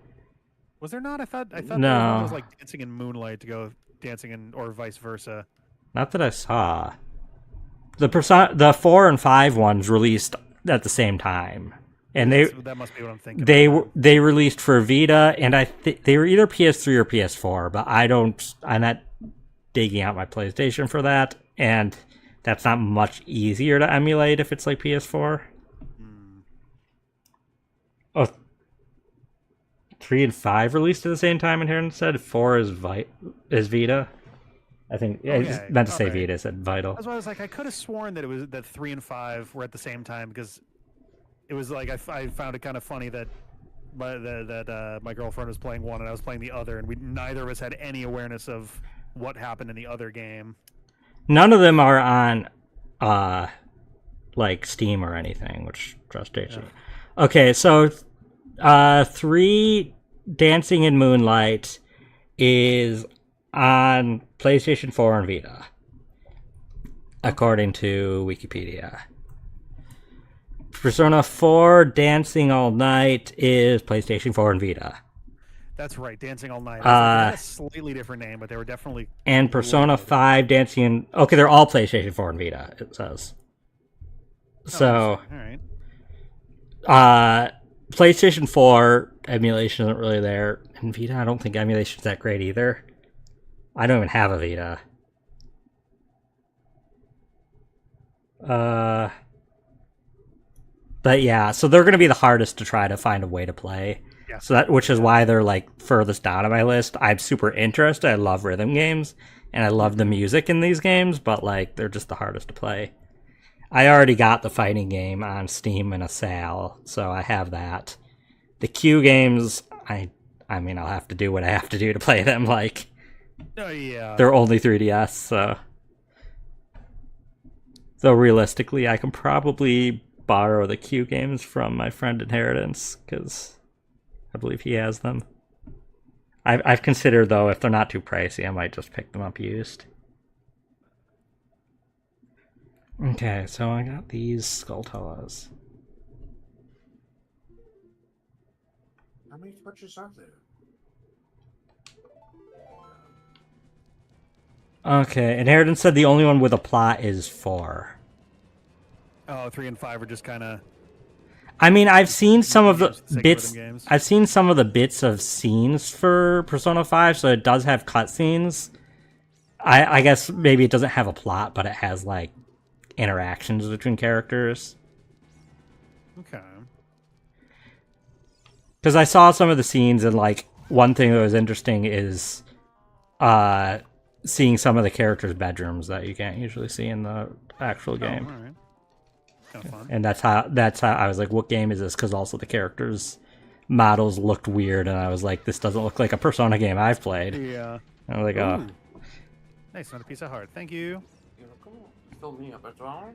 S4: Was there not? I thought
S1: No.
S4: there was one that was like Dancing in Moonlight to go Dancing in, or vice versa.
S1: Not that I saw. The 4 and 5 ones released at the same time, and
S4: That must be what I'm thinking.
S1: they released for Vita, and they were either PS3 or PS4. But I'm not digging out my PlayStation for that, and that's not much easier to emulate if it's like PS4. Oh, 3 and 5 released at the same time in here instead. 4 is Vita. I think I just meant to say Vita. I said Vital.
S4: That's why I was like, I could have sworn that it was that 3 and 5 were at the same time, because it was like I found it kind of funny that my girlfriend was playing one and I was playing the other, and neither of us had any awareness of what happened in the other game.
S1: None of them are on like Steam or anything, which frustrates me. Okay, so 3 Dancing in Moonlight is on PlayStation 4 and Vita, according to Wikipedia. Persona 4 Dancing All Night is PlayStation 4 and Vita.
S4: That's right, Dancing All Night. They had a slightly different name, but they were definitely.
S1: And Persona 5 Dancing in... Okay, they're all PlayStation 4 and Vita, it says. So,
S4: all right.
S1: PlayStation 4 emulation isn't really there. And Vita, I don't think emulation's that great either. I don't even have a Vita. But yeah, so they're going to be the hardest to try to find a way to play.
S4: Yeah.
S1: So which is why they're like furthest down on my list. I'm super interested. I love rhythm games, and I love the music in these games, but like they're just the hardest to play. I already got the fighting game on Steam and a sale, so I have that. The Q games, I I mean, I'll have to do what I have to do to play them. Like,
S4: Oh yeah.
S1: they're only 3DS, so realistically, I can probably borrow the Q games from my friend Inheritance, because I believe he has them. I've considered, though, if they're not too pricey, I might just pick them up used. Okay, so I got these Skulltulas.
S2: How many purchases are there?
S1: Okay, Inheritance said the only one with a plot is 4.
S4: Oh, 3 and 5 are just kind of.
S1: I mean, I've seen some of the
S4: Sick
S1: bits.
S4: rhythm games.
S1: I've seen some of the bits of scenes for Persona 5, so it does have cutscenes. I guess maybe it doesn't have a plot, but it has like interactions between characters.
S4: Okay.
S1: Because I saw some of the scenes, and like one thing that was interesting is seeing some of the characters' bedrooms that you can't usually see in the actual game.
S4: Oh, all right. Kind of fun.
S1: And that's how I was like, what game is this? Because also the characters' models looked weird, and I was like, this doesn't look like a Persona game I've played.
S4: Yeah.
S1: And I was like, oh.
S4: Ooh. Nice, not a piece of heart. Thank you.
S2: You're welcome. Fill me up, that's all.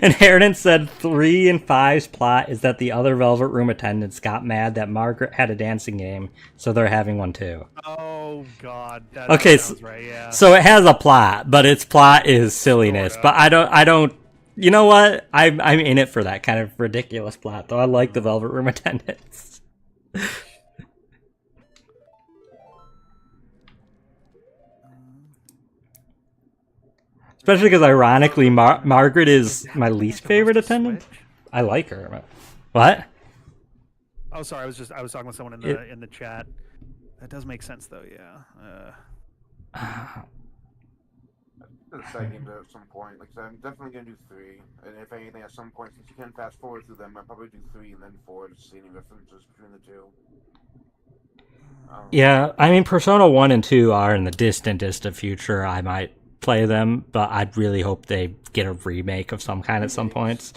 S1: Inheritance said 3 and 5's plot is that the other Velvet Room attendants got mad that Margaret had a dancing game, so they're having one too.
S4: Oh God. That
S1: Okay,
S4: sounds right. Yeah.
S1: So it has a plot, but its plot is silliness.
S4: Sorta.
S1: But I don't. You know what? I'm in it for that kind of ridiculous plot, though. I like the Velvet Room attendants. Especially because, ironically, Margaret is my least favorite attendant.
S4: Switch?
S1: I like her. What?
S4: Oh, sorry. I was talking with someone in the chat. That does make sense, though. Yeah.
S2: The second at some point. Like I said, I'm definitely gonna do 3. And if anything, at some point, since you can fast forward through them, I'll probably do 3 and then 4 to see any differences between the two.
S1: Yeah, I mean, Persona 1 and 2 are in the distant future. I might play them, but I'd really hope they get a remake of some kind at some points.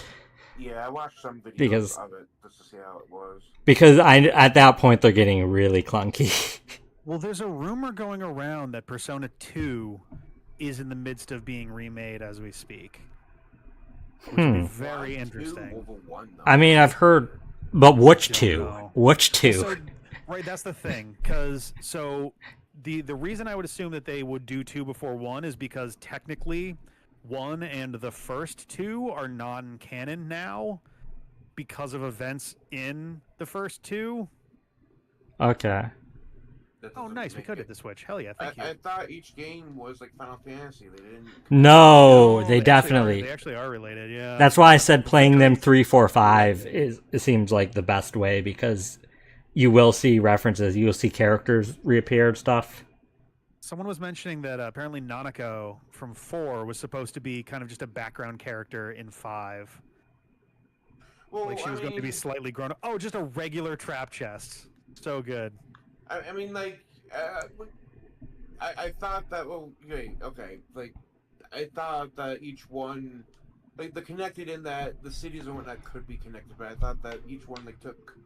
S2: Yeah, I watched some videos
S1: Because-
S2: of it just to see how it was.
S1: Because at that point, they're getting really clunky.
S4: Well, there's a rumor going around that Persona 2 is in the midst of being remade as we speak. Which would be very
S2: Why 2
S4: interesting.
S2: over 1, though?
S1: I mean, I've heard, but which
S4: Don't
S1: 2?
S4: know.
S1: Which 2?
S4: So, right, that's the thing. Because the reason I would assume that they would do 2 before 1 is because technically 1 and the first 2 are non-canon now because of events in the first 2.
S1: Okay.
S2: That
S4: Oh,
S2: doesn't
S4: nice. We
S2: make
S4: coded
S2: it-
S4: the Switch. Hell yeah, thank you.
S2: I thought each game was like Final Fantasy. They didn't.
S1: No,
S4: No,
S1: they definitely.
S4: They actually are related, yeah.
S1: That's why I said playing them 3, 4, 5 it seems like the best way, because you will see references, you will see characters reappear and stuff.
S4: Someone was mentioning that apparently Nanako from 4 was supposed to be kind of just a background character in 5.
S2: Well,
S4: Like she was going to be slightly grown up. Oh, just a regular trap chest. So good.
S2: I mean, like, I thought that. Well, okay. Like, I thought that each one, like, the connected in that the cities and whatnot could be connected, but I thought that each one like took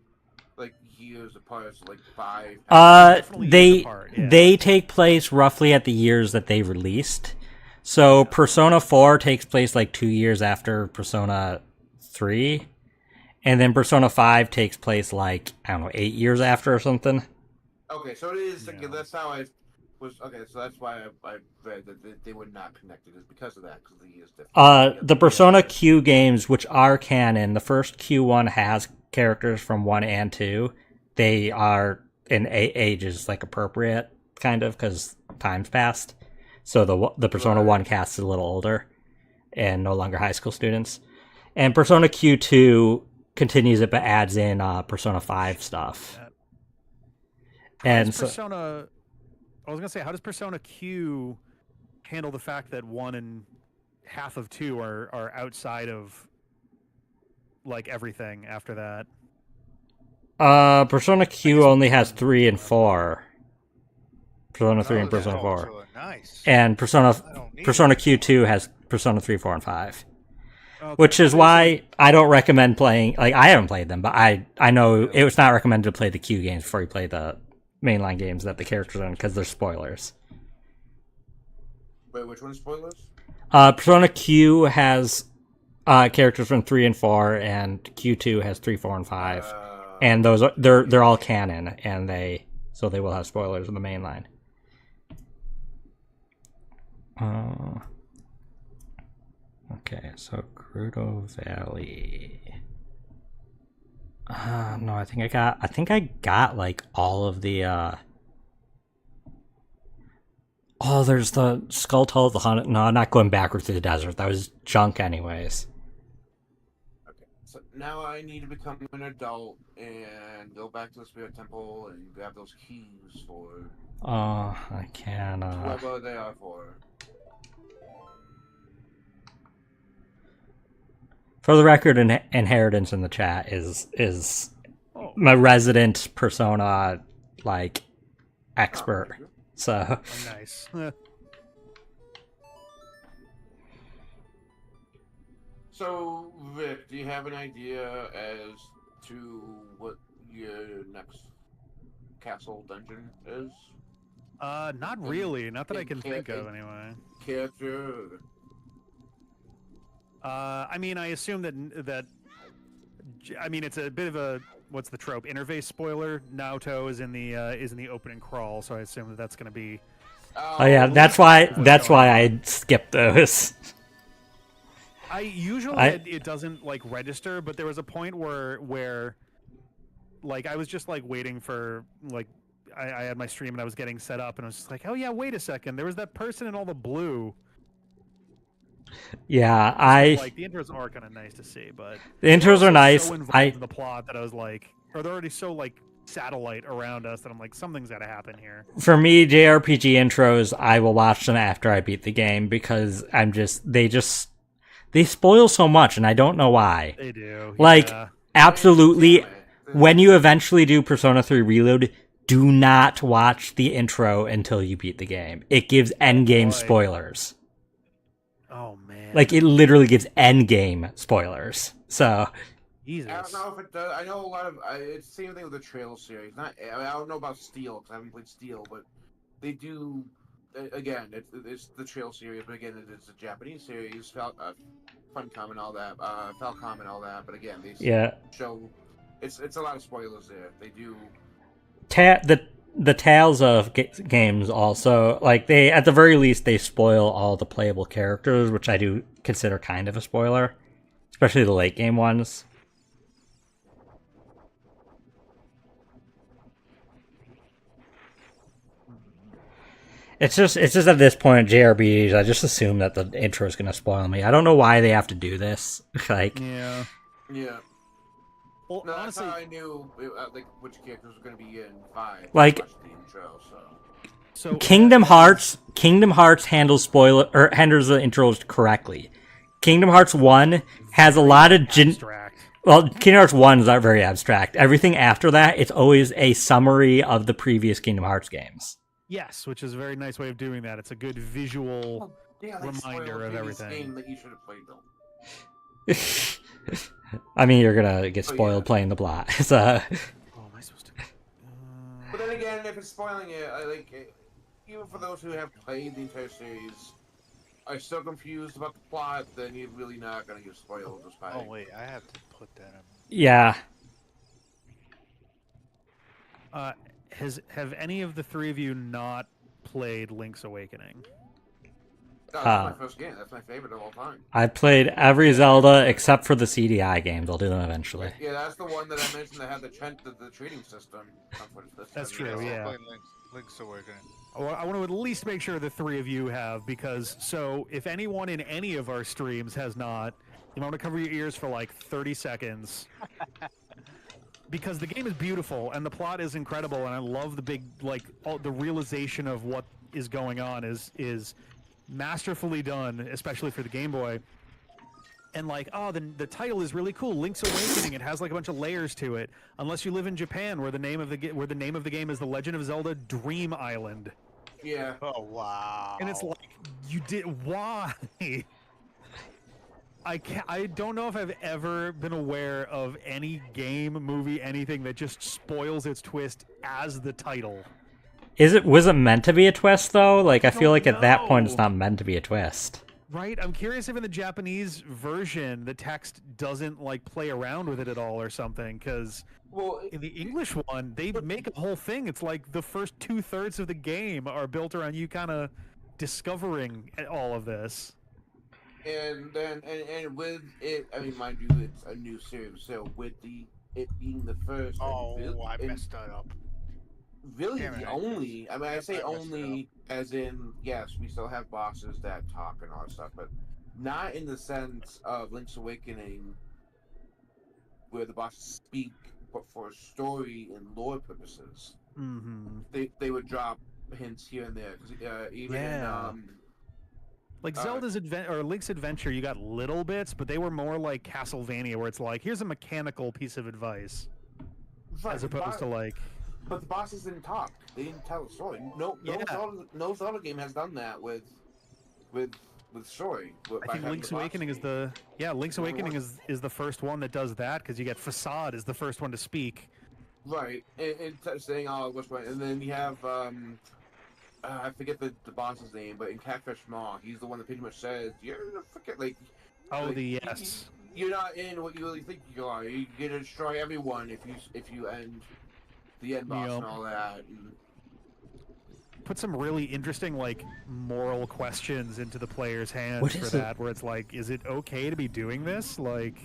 S2: like years apart, so like 5.
S4: Definitely
S1: They
S4: years apart, yeah.
S1: they take place roughly at the years that they released. So Persona 4 takes place like 2 years after Persona 3, and then Persona 5 takes place like, I don't know, 8 years after or something.
S2: Okay, so it is. Like,
S4: Yeah.
S2: that's how I was. Okay, so that's why I read that they were not connected. Is because of that, because the years different.
S1: The Persona Q games, which are canon, the first Q1 has characters from 1 and 2. They are in ages like appropriate, kind of, because time's passed. So the Persona 1 cast is a little older and no longer high school students. And Persona Q2 continues it but adds in Persona 5 stuff. And so,
S4: Persona, I was gonna say, how does Persona Q handle the fact that 1 and half of 2 are outside of like everything after that?
S1: Persona Q only has 3 and 4. Persona 3 and Persona 4.
S3: Nice.
S1: And
S3: I don't need
S1: Persona Q2 has Persona 3, 4, and 5. which is why I don't recommend playing. Like, I haven't played them, but I know it was not recommended to play the Q games before you play the mainline games that the characters are in because they're spoilers.
S2: Wait, which one's spoilers?
S1: Persona Q has characters from 3 and 4, and Q2 has 3, 4, and 5, and those they're all canon, and they will have spoilers in the mainline. Okay, so Gerudo Valley. No, I think I got like all of the. Oh, there's the Skull Tull of the Haunted. No, I'm not going backwards through the desert. That was junk, anyways.
S2: Okay, so now I need to become an adult and go back to the Spirit Temple and grab those keys for.
S1: Oh, I can.
S2: Whoever they are for.
S1: For the record, Inheritance in the chat is my resident Persona like expert. So
S4: Nice.
S2: So, Vic, do you have an idea as to what your next castle dungeon is?
S4: Not really. Not that I can think of, anyway.
S2: Character?
S4: I mean, I assume that. I mean, it's a bit of a what's the trope? Interface spoiler. Naoto is in the opening crawl, so I assume that that's going to be.
S1: oh yeah, that's why I skipped those.
S4: I usually it doesn't like register, but there was a point where like I was just like waiting for like I had my stream and I was getting set up and I was just like, oh yeah, wait a second, there was that person in all the blue.
S1: Yeah,
S4: like the intros are kind of nice to see, but
S1: the intros are nice.
S4: So involved in the plot that I was like, or they're already so like satellite around us that I'm like, something's got to happen here.
S1: For me, JRPG intros, I will watch them after I beat the game because they spoil so much, and I don't know why.
S4: They do,
S1: like
S4: yeah.
S1: Absolutely. When you eventually do Persona 3 Reload, do not watch the intro until you beat the game. It gives endgame spoilers.
S4: Oh man!
S1: Like it literally gives endgame spoilers. So.
S4: Jesus.
S2: I don't know if it does. I know a lot of. It's the same thing with the Trail series. I don't know about Steel because I haven't played Steel, but they do. Again, it's the Trail series, but again, it's a Japanese series. Funcom and all that, Falcom and all that. But again, they show. It's a lot of spoilers there. They do.
S1: The Tales of games also, like, they, at the very least, they spoil all the playable characters, which I do consider kind of a spoiler, especially the late game ones. It's just at this point, JRPGs, I just assume that the intro is going to spoil me. I don't know why they have to do this. Like,
S2: yeah.
S4: Well,
S2: no,
S4: honestly,
S2: that's how I knew like which characters were going to be in 5.
S1: Like,
S2: the intro,
S4: so
S1: Kingdom Hearts handles the intros correctly. Kingdom Hearts 1 has a lot of
S4: abstract.
S1: Well, Kingdom Hearts 1 is not very abstract. Everything after that, it's always a summary of the previous Kingdom Hearts games.
S4: Yes, which is a very nice way of doing that. It's a good visual reminder of everything.
S2: Game that you should have played though.
S1: I mean, you're gonna get spoiled playing the plot. So.
S4: Oh, am I supposed to?
S2: But then again, if it's spoiling it, even for those who have played the entire series, are still confused about the plot, then you're really not gonna get spoiled just by.
S3: Oh wait, I have to put that in.
S1: Yeah.
S4: Have any of the three of you not played Link's Awakening?
S2: That's my first game. That's my favorite of all time.
S1: I played every Zelda except for the CDI games. I'll do them eventually.
S2: Yeah, that's the one that I mentioned that had the trading system.
S4: That's true, yeah.
S3: Link's Awakening.
S4: I want to at least make sure the three of you have, because so if anyone in any of our streams has not, you want to cover your ears for like 30 seconds. Because the game is beautiful and the plot is incredible, and I love the big, like, the realization of what is going on is masterfully done, especially for the Game Boy. And like, the title is really cool, Link's Awakening. It has like a bunch of layers to it. Unless you live in Japan, where the name of the game is The Legend of Zelda Dream Island.
S2: Yeah.
S3: Oh wow.
S4: And it's like, why? I don't know if I've ever been aware of any game, movie, anything that just spoils its twist as the title.
S1: Was it meant to be a twist though? Like I feel
S4: don't
S1: like at that point it's
S4: know.
S1: not meant to be a twist.
S4: Right? I'm curious if in the Japanese version the text doesn't like play around with it at all or something. Because
S2: Well,
S4: in the English one, they make a whole thing. It's like the first 2/3 of the game are built around you kind of discovering all of this.
S2: and then and with it, I mean, mind you, it's a new series, so with it being the first,
S3: Oh,
S2: and,
S3: I
S2: and
S3: messed that up.
S2: really
S3: Damn it,
S2: the
S3: I
S2: only. I mean, I say
S3: I messed it
S2: only as in yes, we still have bosses that talk and all that stuff, but not in the sense of Link's Awakening, where the bosses speak, but for story and lore purposes.
S4: Mm-hmm.
S2: They would drop hints here and there because even
S4: Yeah.
S2: in
S4: Like
S2: Uh,
S4: Zelda's or Link's Adventure, you got little bits, but they were more like Castlevania, where it's like, here's a mechanical piece of advice,
S2: right,
S4: as opposed to like,
S2: but the bosses didn't talk. They didn't tell a story.
S4: Yeah.
S2: No Zelda game has done that with story.
S4: I think Link's Awakening is Link's
S2: The only
S4: Awakening
S2: one.
S4: is the first one that does that because you get Facade is the first one to speak.
S2: right, and saying which one, and then you have I forget the boss's name, but in Catfish Maw, he's the one that pretty much says you're forget like
S4: Oh,
S2: like,
S4: the yes.
S2: you're not in what you really think you are. You're gonna destroy everyone if you end the end boss
S4: Yep.
S2: and all that. And,
S4: Put some really interesting like moral questions into the player's hands
S1: What
S4: for
S1: is it?
S4: that, where it's like, is it okay to be doing this? Like,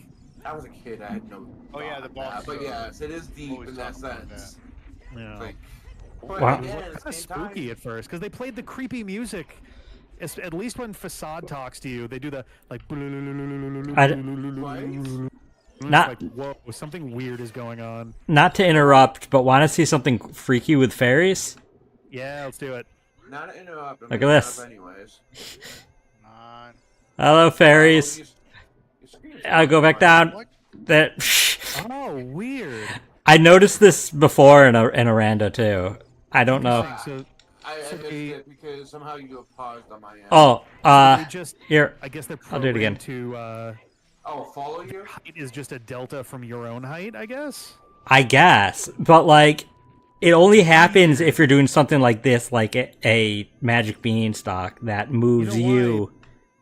S2: I was a kid. I had no.
S3: Oh, yeah,
S2: thought
S3: the
S2: of
S3: boss,
S2: that, but yes, it is deep
S3: always
S2: in that
S3: talk about
S2: sense.
S4: you know,
S2: Like,
S4: it
S2: but
S1: Wow.
S4: was
S2: again,
S4: kind
S2: at
S4: of
S2: the same time,
S4: spooky at first because they played the creepy music. At least when Facade talks to you, they do the like.
S1: Not-
S4: Like, whoa, something weird is going on.
S1: Not to interrupt, but want to see something freaky with fairies?
S4: Yeah, let's do it.
S2: not to interrupt. I'm
S1: Look
S2: gonna
S1: at
S2: shut
S1: this.
S2: up anyways.
S3: Nine.
S1: Hello, fairies.
S2: Your screen's
S1: I'll go back
S2: fine.
S1: down.
S3: What?
S1: That
S4: Oh, weird.
S1: I noticed this before in a rando too. I don't know.
S4: Interesting.
S2: I
S4: So
S2: missed
S4: they-
S2: it because somehow you got paused on my end.
S1: Oh,
S4: So they just,
S1: here.
S4: I guess they're
S1: I'll do it again.
S4: programmed to
S2: Oh, follow you?
S4: height is just a delta from your own height, I guess.
S1: I guess, but like, it only happens if you're doing something like this, like a magic beanstalk that moves
S4: You know
S1: you.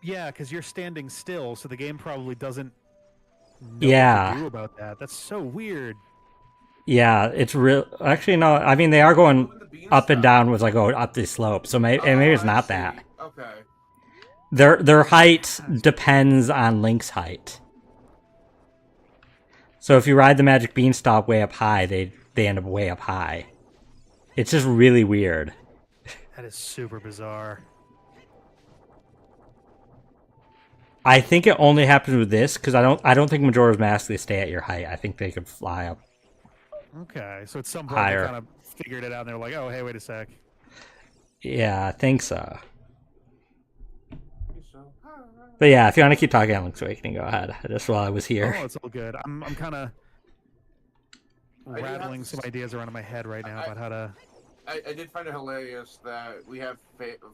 S4: Yeah, because you're standing still, so the game probably doesn't know what
S1: Yeah.
S4: to do about that. That's so weird.
S1: Yeah, it's real. Actually, no. I mean, they are going
S2: Moving the beans
S1: up and
S2: stuff.
S1: down with like up the slope, so maybe it's
S2: I
S1: not
S2: see.
S1: that.
S2: Okay.
S1: Their height depends on Link's height. So if you ride the magic beanstalk way up high, they end up way up high. It's just really weird.
S4: That is super bizarre.
S1: I think it only happens with this because I don't think Majora's Mask they stay at your height. I think they could fly up.
S4: Okay, so at some point
S1: Higher.
S4: they kind of figured it out, and they're like, "Oh, hey, wait a sec."
S1: Yeah, I think so.
S2: So,
S1: But yeah, if you want to keep talking on Link's Awakening, go ahead. Just while I was here.
S4: Oh, it's all good. I'm kind of
S2: do have
S4: rattling
S2: to
S4: some ideas around in my head right now about how to.
S2: I did find it hilarious that we have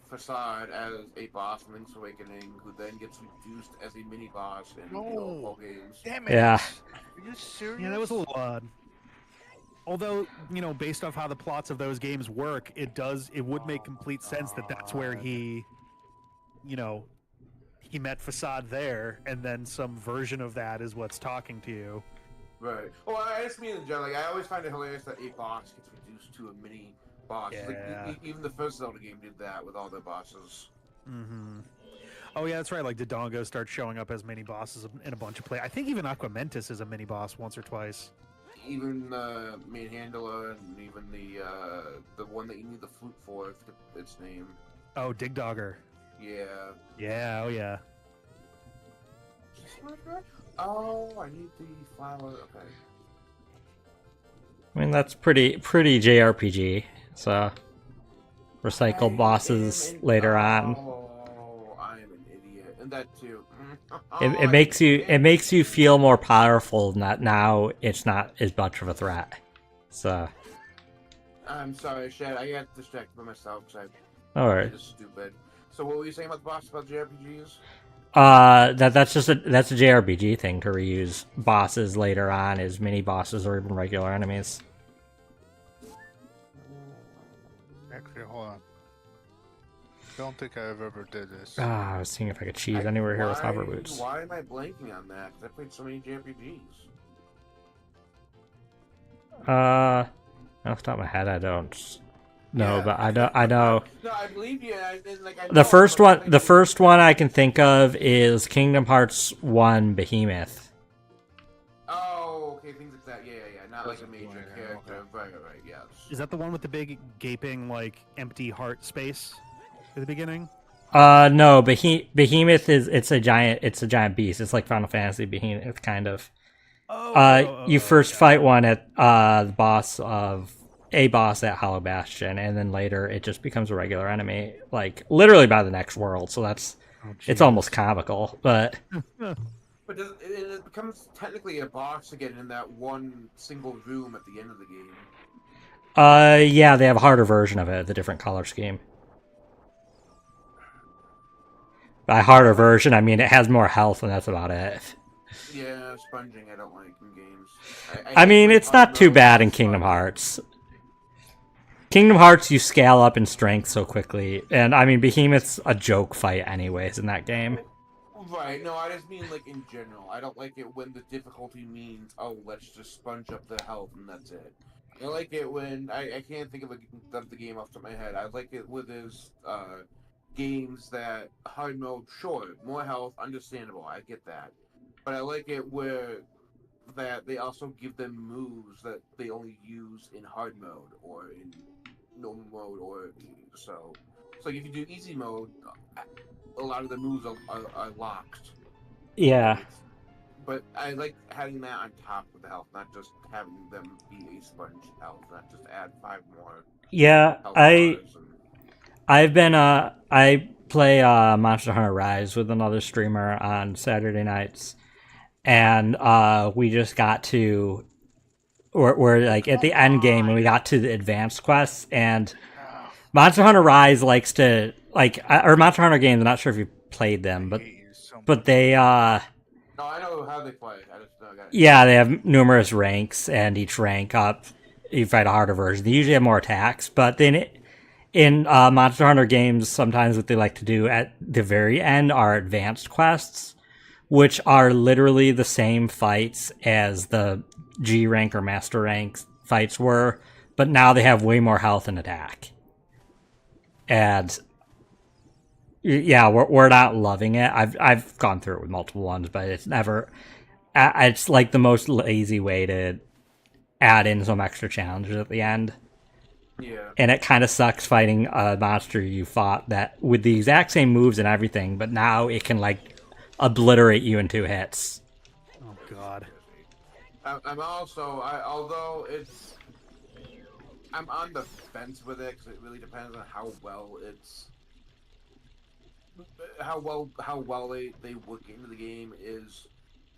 S2: Facade as a boss in Link's Awakening, who then gets reduced as a mini boss in the old games.
S3: Damn it.
S1: Yeah.
S3: Are you serious?
S4: Yeah, that was a little odd. Although, you know, based off how the plots of those games work, it would make complete sense that that's where he, you know, he met Facade there, and then some version of that is what's talking to you.
S2: Right. Well, I just mean in general. Like, I always find it hilarious that a boss gets reduced to a mini boss.
S4: Yeah.
S2: Like, even the first Zelda game did that with all their bosses.
S4: Mm-hmm. Oh yeah, that's right. Like Dodongo starts showing up as mini bosses in a bunch of play. I think even Aquamentus is a mini boss once or twice.
S2: Even main handler and even the one that you need the flute for, if its name.
S4: Oh, Dig Dogger.
S2: Yeah.
S4: Yeah. Oh yeah.
S2: Oh, I need the flower. Okay.
S1: I mean, that's pretty JRPG. So recycle bosses later on.
S2: Oh, I am an idiot, and that too.
S1: It makes you feel more powerful. Not now. It's not as much of a threat. So
S2: I'm sorry, Shad. I got distracted by myself because
S1: all
S2: I
S1: right.
S2: did stupid. So what were you saying about the boss about JRPGs?
S1: That's a JRPG thing to reuse bosses later on as mini bosses or even regular enemies.
S3: Actually, hold on. Don't think I've ever did this.
S1: I was seeing if I could cheese anywhere here with hover boots.
S2: Why am I blanking on that? 'Cause I played so many JRPGs.
S1: Off the top of my head, I don't know,
S2: Yeah,
S1: but I know.
S2: No, I believe you. I know
S1: The first one,
S2: but-
S1: the first one I can think of is Kingdom Hearts 1 Behemoth.
S2: Oh, okay, things like that. Yeah. Not like a
S3: Doesn't
S2: major
S3: play,
S2: character.
S3: okay.
S2: Right. Yes.
S4: Is that the one with the big gaping like empty heart space at the beginning?
S1: No, Behemoth it's a giant beast. It's like Final Fantasy Behemoth, kind of. You first fight one at the boss at Hollow Bastion, and then later it just becomes a regular enemy, like literally by the next world. So it's almost comical, but
S2: But it becomes technically a boss again in that one single room at the end of the game.
S1: yeah, they have a harder version of it, the different color scheme. By harder version, I mean it has more health, and that's about it.
S2: Yeah, sponging I don't like in games.
S1: I mean,
S2: hate
S1: it's not too
S2: hard
S1: bad in
S2: mode
S1: Kingdom
S2: sponging.
S1: Hearts. Kingdom Hearts, you scale up in strength so quickly, and I mean, Behemoth's a joke fight anyways in that game.
S2: Right, no, I just mean like in general. I don't like it when the difficulty means, oh, let's just sponge up the health and that's it. I like it when I can't think of the game off the top of my head. I like it with his games that hard mode, sure, more health, understandable. I get that, but I like it where that they also give them moves that they only use in hard mode or in normal mode or so. So like if you do easy mode, a lot of the moves are locked.
S1: Yeah.
S2: But I like having that on top of the health, not just having them be a sponge health, not just add 5 more
S1: Yeah,
S2: health
S1: I
S2: bars and...
S1: I play Monster Hunter Rise with another streamer on Saturday nights, and we just got to we're like at the end game and we got to the advanced quests, and Monster Hunter Rise likes to or Monster Hunter games. I'm not sure if you played them,
S3: I hate you so much.
S1: but they
S2: No, I know how they play. I just don't got it.
S1: yeah, they have numerous ranks, and each rank up you fight a harder version. They usually have more attacks, but then in Monster Hunter games, sometimes what they like to do at the very end are advanced quests, which are literally the same fights as the G rank or Master rank fights were, but now they have way more health and attack. And yeah, we're not loving it. I've gone through it with multiple ones, but it's never. It's like the most lazy way to add in some extra challenges at the end.
S2: Yeah.
S1: And it kind of sucks fighting a monster you fought that with the exact same moves and everything, but now it can like obliterate you in 2 hits.
S4: Oh God.
S2: I'm also, although it's, I'm on the fence with it because it really depends on how well they work into the game. Is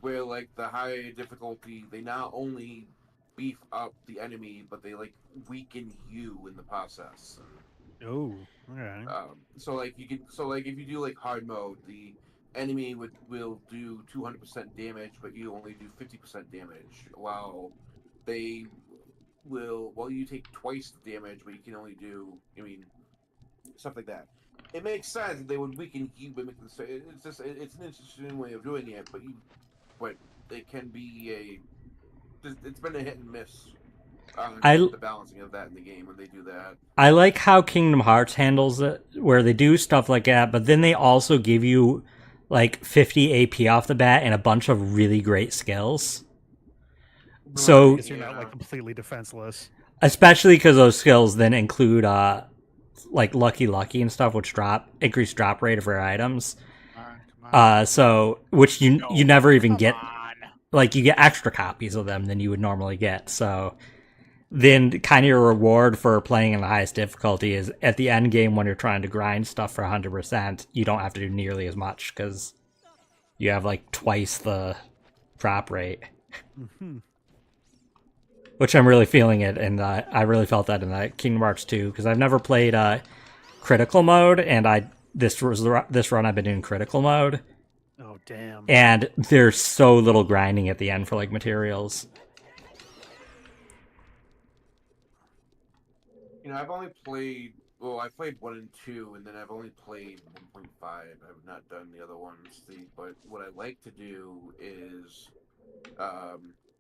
S2: where like the higher difficulty, they not only beef up the enemy, but they like weaken you in the process.
S4: Oh, okay.
S2: So like if you do like hard mode, the enemy will do 200% damage, but you only do 50% damage, while you take twice the damage, but you can only do, stuff like that. It makes sense that they would weaken you, but it's an interesting way of doing it, but it can be it's been a hit and miss. The balancing of that in the game when they do that.
S1: I like how Kingdom Hearts handles it, where they do stuff like that, but then they also give you like 50 AP off the bat and a bunch of really great skills. So,
S4: I guess you're not like completely defenseless.
S1: especially because those skills then include like Lucky and stuff, which increase drop rate of rare items.
S3: Come on.
S1: So which you never even get. Like you get extra copies of them than you would normally get. So then kind of your reward for playing in the highest difficulty is at the end game when you're trying to grind stuff for 100%, you don't have to do nearly as much because you have like twice the drop rate.
S4: Mm-hmm.
S1: Which I'm really feeling it, and I really felt that in Kingdom Hearts 2 because I've never played critical mode, and this run I've been doing critical mode,
S4: Oh damn.
S1: And there's so little grinding at the end for like materials.
S2: You know, I've only played. Well, I played 1 and 2, and then I've only played 1.5. I've not done the other ones. But what I like to do is,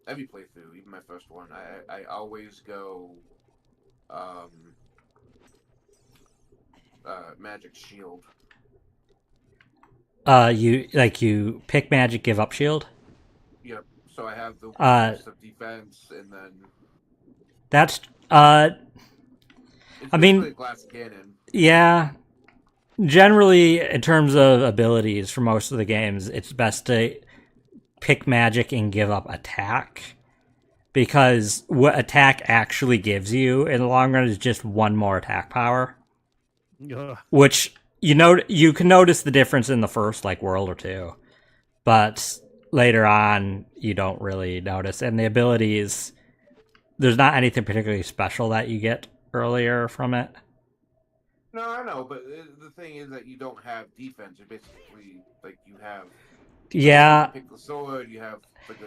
S2: every playthrough, even my first one, I always go, um, Magic Shield.
S1: You pick magic, give up shield.
S2: Yep. So I have the
S1: Uh,
S2: boost of defense, and then
S1: that's
S2: it's
S1: I
S2: basically
S1: mean,
S2: a glass cannon.
S1: yeah. Generally, in terms of abilities for most of the games, it's best to pick magic and give up attack, because what attack actually gives you in the long run is just one more attack power,
S4: Ugh.
S1: which you can notice the difference in the first like world or two, but later on you don't really notice. And the abilities, there's not anything particularly special that you get earlier from it.
S2: No, I know, but the thing is that you don't have defense. You're basically like you have.
S1: Yeah,
S2: You pick the sword. You have like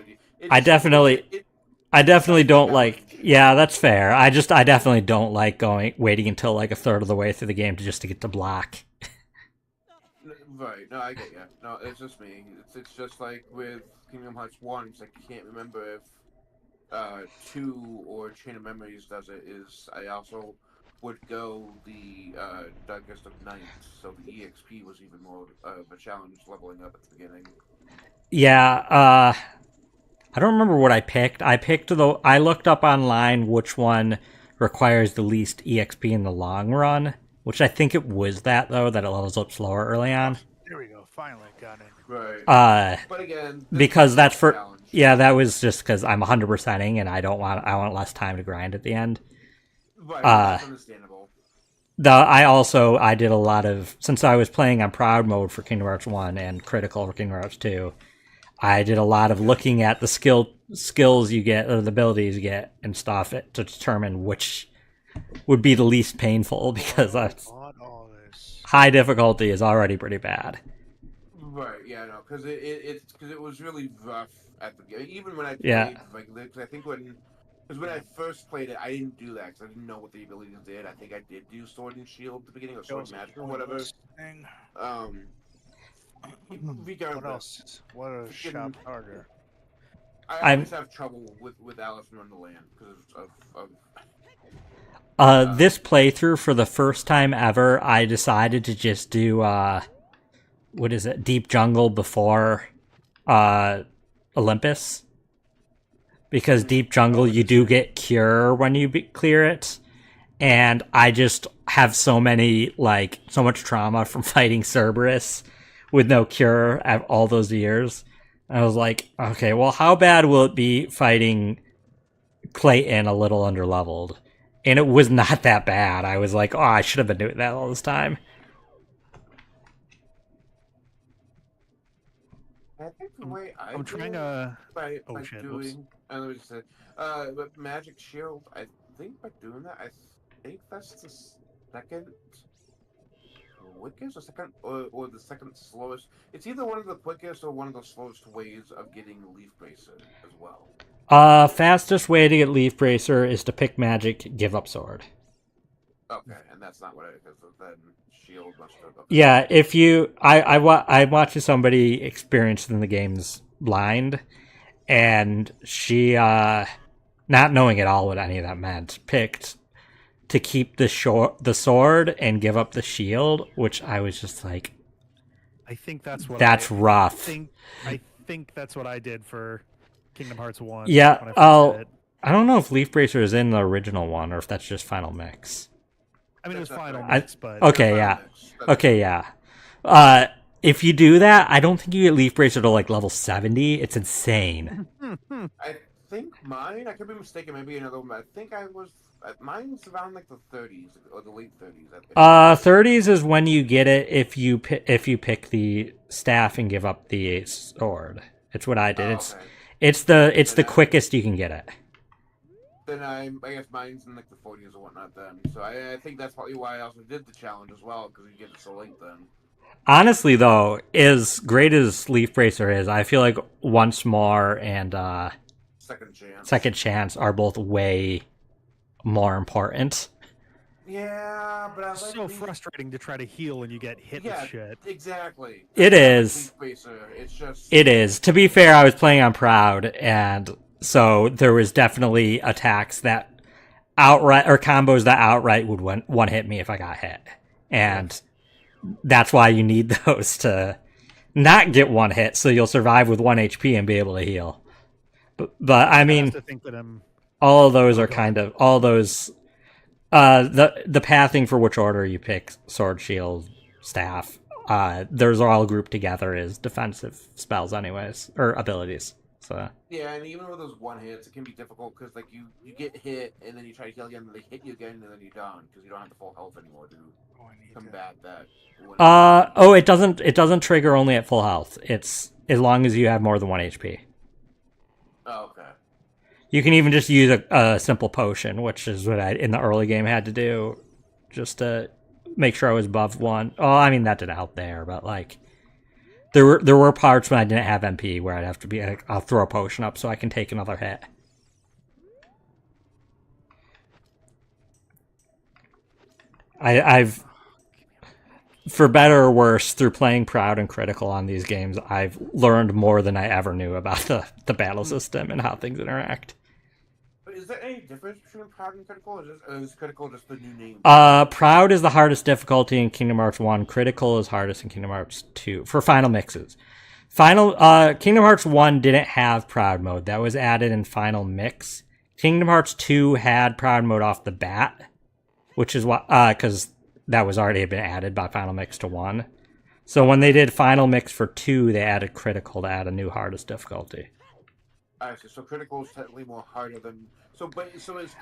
S1: I definitely I definitely don't like. Yeah, that's fair. I definitely don't like waiting until like a third of the way through the game to get to block.
S2: Right. No, I get you. No, it's just me. It's just like with Kingdom Hearts 1. It's like I can't remember if 2 or Chain of Memories does it. Is I also would go the Darkest of Night, so the EXP was even more of a challenge leveling up at the beginning.
S1: Yeah, I don't remember what I picked. I looked up online which one requires the least EXP in the long run, which I think it was that though, that it levels up slower early on.
S3: There we go. Finally got it.
S2: Right. But again,
S1: because that's for
S2: challenge.
S1: Yeah, that was just because I'm 100%ing and I want less time to grind at the end.
S2: Right, that's understandable.
S1: I did a lot of, since I was playing on proud mode for Kingdom Hearts 1 and critical for Kingdom Hearts 2, I did a lot of looking at the skills you get, or the abilities you get and stuff to determine which would be the least painful, because high difficulty is already pretty bad.
S2: Right, yeah, no, because it was really rough at the beginning. Even when I played,
S1: Yeah.
S2: because I think when I first played it, I didn't do that because I didn't know what the abilities did. I think I did do Sword and Shield at the beginning, or Sword and Magic, or whatever. Regardless,
S3: what else? What a shop harder.
S2: I always have trouble with Alice in Wonderland because of
S1: this playthrough, for the first time ever, I decided to just do what is it, Deep Jungle before Olympus, because Deep Jungle you do get Cure when you clear it, and I just have so much trauma from fighting Cerberus with no Cure at all those years. I was like, okay, well, how bad will it be fighting Clayton a little underleveled? And it was not that bad. I was like, oh, I should have been doing that all this time.
S2: I think the way
S4: I'm trying
S2: by
S4: shit,
S2: doing, let me just say, but Magic Shield, I think by doing that, I think that's the second quickest, or the second slowest. It's either one of the quickest or one of the slowest ways of getting Leaf Bracer as well.
S1: Fastest way to get Leaf Bracer is to pick magic, give up sword.
S2: Okay, and that's not what because then Shield must have. Okay.
S1: Yeah, if you, I watched somebody experienced in the games blind, and she, not knowing at all what any of that meant, picked to keep the sword and give up the shield, which I was just like,
S4: I think that's
S1: rough.
S4: I think that's what I did for Kingdom Hearts 1.
S1: Yeah, I don't know if Leaf Bracer is in the original one or if that's just Final Mix.
S4: I mean, it was Final Mix, but...
S1: Okay, yeah. Okay, yeah. If you do that, I don't think you get Leaf Bracer to like level 70. It's insane.
S2: I think mine, I could be mistaken, maybe another one, but I think mine's around like the 30s, or the late 30s, I think.
S1: 30s is when you get it if you pick the staff and give up the sword. It's what I did.
S2: Okay.
S1: It's the quickest you can get it.
S2: Then I guess mine's in like the 40s or whatnot then. So I think that's probably why I also did the challenge as well, because you get it so late then.
S1: Honestly, though, as great as Leaf Bracer is, I feel like Once More and
S2: Second chance.
S1: Second Chance are both way more important.
S2: Yeah, but I
S4: It's
S2: like
S4: so
S2: Leaf.
S4: frustrating to try to heal and you get hit
S2: Yeah,
S4: with shit.
S2: exactly.
S1: It
S2: That's why I like
S1: is.
S2: Leaf Bracer. It's just.
S1: It is. To be fair, I was playing on Proud, and so there was definitely attacks that outright or combos that outright would one hit me if I got hit, and that's why you need those to not get one hit, so you'll survive with 1 HP and be able to heal. But I
S4: Has
S1: mean,
S4: to think that I'm.
S1: all of those
S4: Oh,
S1: are
S4: go
S1: kind
S4: ahead.
S1: of all those. The pathing for which order you pick, sword, shield, staff, those are all grouped together as defensive spells, anyways, or abilities. So
S2: Yeah, and even with those one hits, it can be difficult because like you get hit and then you try to heal again, and they hit you again, and then you're done because you don't have the full health anymore to
S3: Oh, I need
S2: combat that.
S1: oh, it doesn't trigger only at full health. It's as long as you have more than 1 HP.
S2: Oh, okay.
S1: You can even just use a simple potion, which is what I in the early game had to do, just to make sure I was above one. Oh, I mean that didn't help there, but like there were parts when I didn't have MP where I'd have to be like, I'll throw a potion up so I can take another hit. I've for better or worse, through playing Proud and Critical on these games, I've learned more than I ever knew about the battle system and how things interact.
S2: But is there any difference between Proud and Critical, or is Critical just the new name?
S1: Proud is the hardest difficulty in Kingdom Hearts 1. Critical is hardest in Kingdom Hearts 2 for final mixes. Kingdom Hearts 1 didn't have Proud mode. That was added in final mix. Kingdom Hearts 2 had Proud mode off the bat, which is why because that was already been added by final mix to 1. So when they did final mix for 2, they added Critical to add a new hardest difficulty.
S2: I see. So Critical is technically more harder than. So is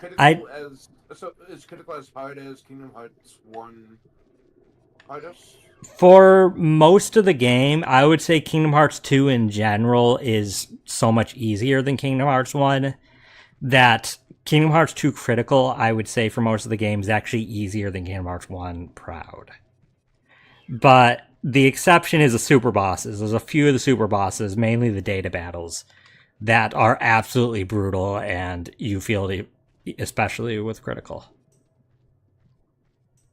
S2: Critical as hard as Kingdom Hearts 1 hardest?
S1: For most of the game, I would say Kingdom Hearts 2 in general is so much easier than Kingdom Hearts 1 that Kingdom Hearts 2 Critical, I would say for most of the game, is actually easier than Kingdom Hearts 1 Proud. But the exception is the super bosses. There's a few of the super bosses, mainly the data battles, that are absolutely brutal, and you feel it especially with Critical.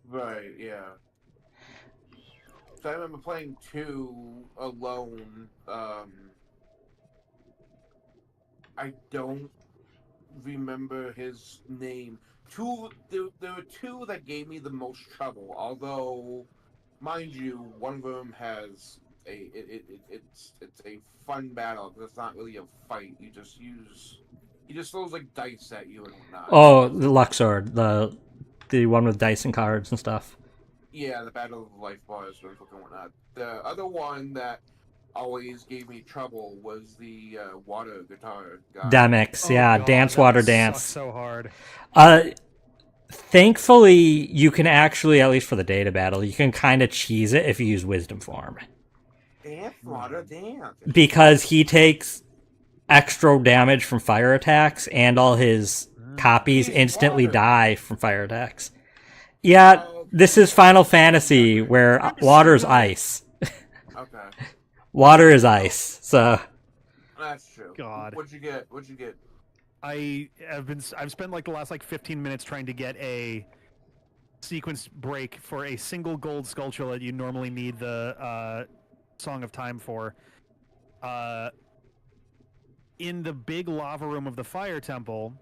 S2: Right. Yeah. So I remember playing 2 alone. I don't remember his name. There were 2 that gave me the most trouble. Although, mind you, one of them has it's a fun battle because it's not really a fight. He just throws like dice at you and whatnot.
S1: Oh, the Luxord, the one with dice and cards and stuff.
S2: Yeah, the Battle of the Life Bars and whatnot. The other one that always gave me trouble was the water guitar guy.
S1: Demix, yeah,
S4: God,
S1: Dance
S4: that
S1: Water
S4: sucks
S1: Dance.
S4: so hard.
S1: Thankfully, you can actually, at least for the data battle, you can kind of cheese it if you use Wisdom Form.
S2: Dance, water, dance.
S1: Because he takes extra damage from fire attacks, and all his copies
S2: He's
S1: instantly
S2: water.
S1: die from fire attacks. Yeah, this is Final Fantasy, where water's ice.
S2: Okay,
S1: Water is ice, so...
S2: that's true.
S4: God.
S2: What'd you get?
S4: I've spent like the last 15 minutes trying to get a sequence break for a single gold sculpture that you normally need the Song of Time for. In the big lava room of the fire temple,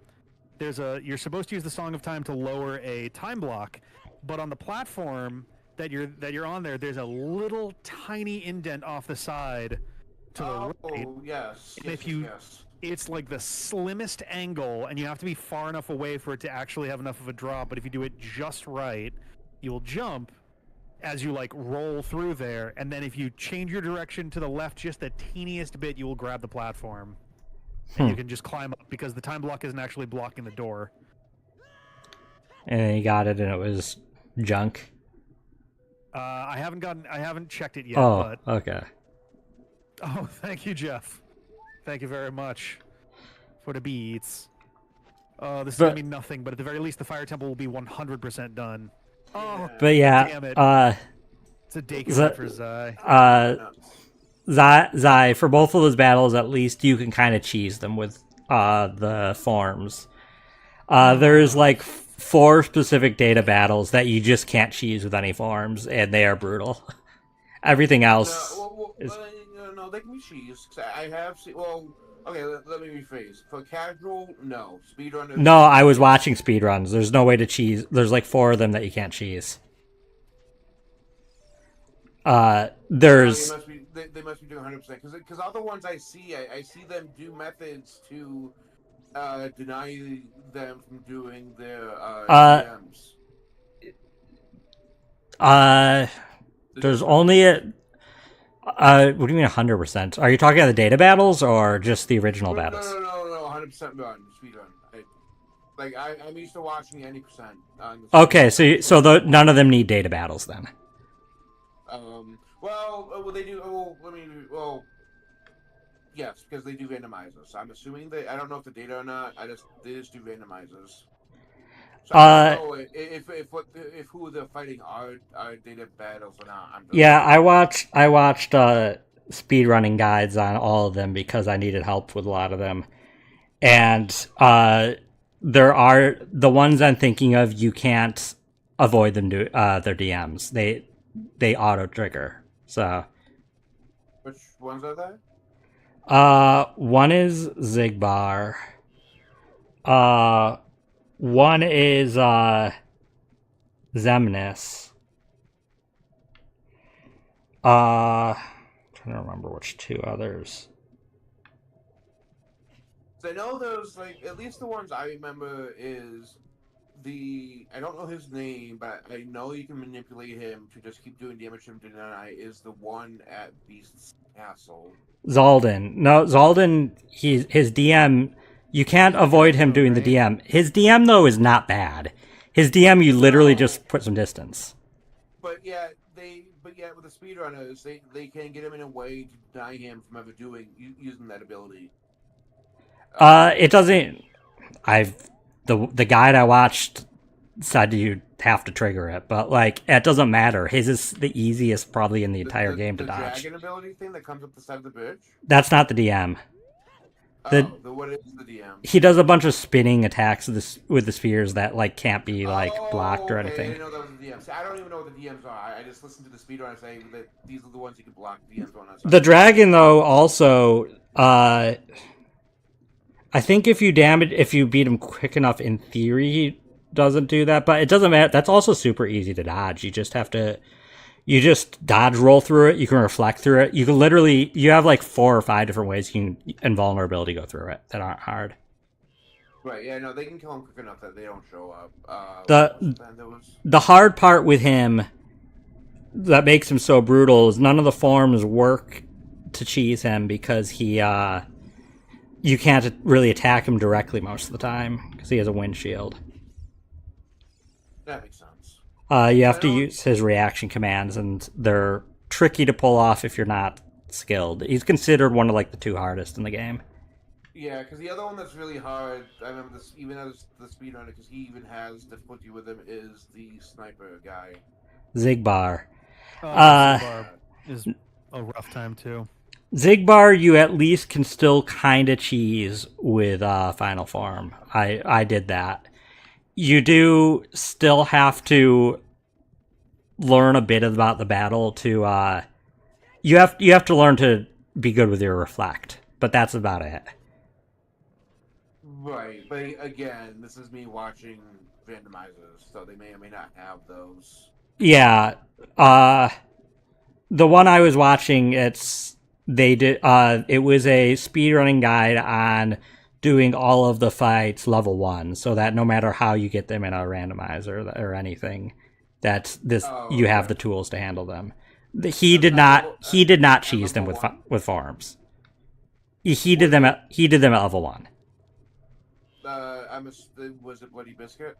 S4: you're supposed to use the Song of Time to lower a time block, but on the platform that you're on there's a little tiny indent off the side to the right.
S2: Oh, yes.
S4: And if you it's like the slimmest angle, and you have to be far enough away for it to actually have enough of a drop, but if you do it just right, you'll jump as you roll through there, and then if you change your direction to the left just the teeniest bit, you will grab the platform. And you can just climb up because the time block isn't actually blocking the door.
S1: And then you got it, and it was junk.
S4: I haven't checked it yet.
S1: Oh,
S4: but...
S1: okay.
S4: Oh, thank you, Jeff. Thank you very much for the beats. This is gonna be nothing, but at the very least, the fire temple will be 100% done. Oh,
S1: but yeah,
S4: damn it. It's a Dakin for Zai.
S1: Zai, for both of those battles, at least you can kind of cheese them with the forms. There's like 4 specific data battles that you just can't cheese with any forms, and they are brutal. Everything else is...
S2: No, they can be cheese. I have seen. Well, okay, let me rephrase. For casual, no. Speedrunners.
S1: No, I was watching speedruns. There's no way to cheese. There's like 4 of them that you can't cheese. There's...
S2: They must be doing 100% because other ones I see them do methods to deny them from doing their DMs.
S1: There's only a... what do you mean 100%? Are you talking about the data battles or just the original battles?
S2: No, 100% run, speedrun. I'm used to watching any percent.
S1: Okay, so none of them need data battles then.
S2: They do. Yes, because they do randomizers. So I'm assuming I don't know if the data or not. They just do randomizers. So I don't know if who they're fighting are data battles or not.
S1: I watched speedrunning guides on all of them because I needed help with a lot of them, and there are the ones I'm thinking of. You can't avoid them their DMs. They auto trigger. So,
S2: which ones are they?
S1: One is Zigbar. One is Zemnis. Trying to remember which 2 others.
S2: So I know those, at least the ones I remember is I don't know his name, but I know you can manipulate him to just keep doing damage to him to deny, is the one at Beast's Castle.
S1: Zaldin. No, Zaldin, his DM, you can't avoid him doing the DM. His DM, though, is not bad. His DM, you literally just put some distance.
S2: But yeah, with the speedrunners, they can get him in a way to deny him from ever using that ability.
S1: It doesn't... The guide I watched said you have to trigger it, but it doesn't matter. His is the easiest probably in the entire game to dodge.
S2: The dragon ability thing that comes up the side of the bridge?
S1: That's not the DM.
S2: What is the DM?
S1: He does a bunch of spinning attacks with the spheres that can't be blocked or anything.
S2: I didn't know that was the DM. See, I don't even know what the DMs are. I just listen to the speedrunner say that these are the ones you can block DMs on.
S1: The dragon though also I think if you beat him quick enough, in theory, he doesn't do that, but it doesn't matter. That's also super easy to dodge. You just dodge roll through it. You can reflect through it. You can you have 4 or 5 different ways you can invulnerability go through it that aren't hard.
S2: Right, yeah, no, they can kill him quick enough that they don't show up.
S1: The hard part with him that makes him so brutal is none of the forms work to cheese him because you can't really attack him directly most of the time because he has a wind shield.
S2: That makes sense.
S1: You have to use his reaction commands, and they're tricky to pull off if you're not skilled. He's considered one of the 2 hardest in the game.
S2: Yeah, because the other one that's really hard, I remember this even as the speedrunner, because he even has difficulty with him, is the sniper guy.
S1: Zigbar.
S4: Zigbar is a rough time too.
S1: Zigbar, you at least can still kind of cheese with Final Form. I did that. You do still have to learn a bit about the battle to... you have to learn to be good with your reflect, but that's about it.
S2: Right, but again, this is me watching randomizers, so they may or may not have those.
S1: Yeah. The one I was watching, it was a speedrunning guide on doing all of the fights level 1, so that no matter how you get them in a randomizer or anything, you have the tools to handle them. He did not cheese them with farms. He did them at level 1.
S2: Was it Bloody Biscuit?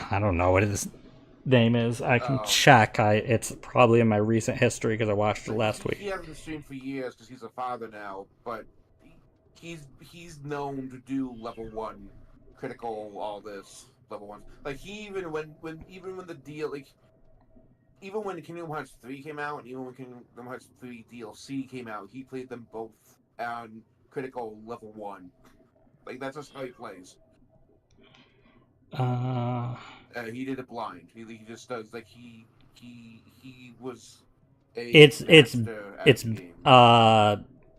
S1: I don't know what his name is. I can check. It's probably in my recent history because I watched it last week.
S2: He hasn't streamed for years because he's a father now, but he's known to do level 1 critical, all this level 1. Even when the deal even when Kingdom Hearts 3 came out, and even when Kingdom Hearts 3 DLC came out, he played them both on critical level 1. Like, that's just how he plays. He did it blind. He just does, like, he was a
S1: it's
S2: master at
S1: it's
S2: the game.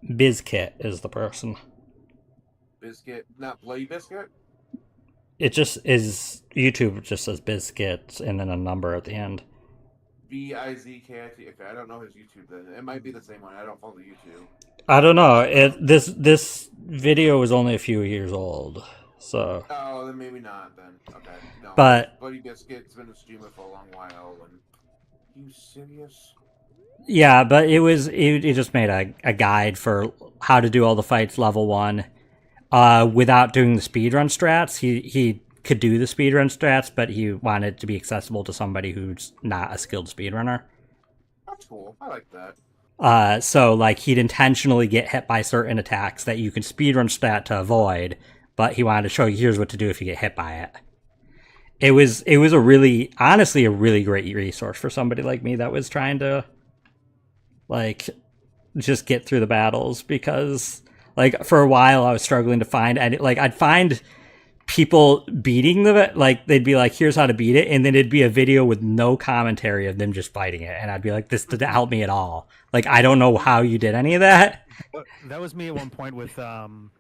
S1: Bizkit is the person.
S2: Biscuit, not Bloody Biscuit?
S1: It just is, YouTube just says Bizkit and then a number at the end.
S2: Bizkit. Okay, I don't know his YouTube then. It might be the same one. I don't follow YouTube.
S1: I don't know. This video was only a few years old, so.
S2: Oh, then maybe not. Then okay. No,
S1: But
S2: Bloody Biscuit's been a streamer for a long while. And you serious?
S1: yeah, but it just made a guide for how to do all the fights level 1, without doing the speedrun strats. He could do the speedrun strats, but he wanted it to be accessible to somebody who's not a skilled speedrunner.
S2: That's cool. I like that.
S1: So like he'd intentionally get hit by certain attacks that you can speedrun stat to avoid, but he wanted to show you here's what to do if you get hit by it. It was honestly a really great resource for somebody like me that was trying to like just get through the battles, because like for a while I was struggling to find, and like I'd find people beating like they'd be like, here's how to beat it, and then it'd be a video with no commentary of them just fighting it, and I'd be like, this didn't help me at all. Like, I don't know how you did any of that.
S4: That was me at one point with oh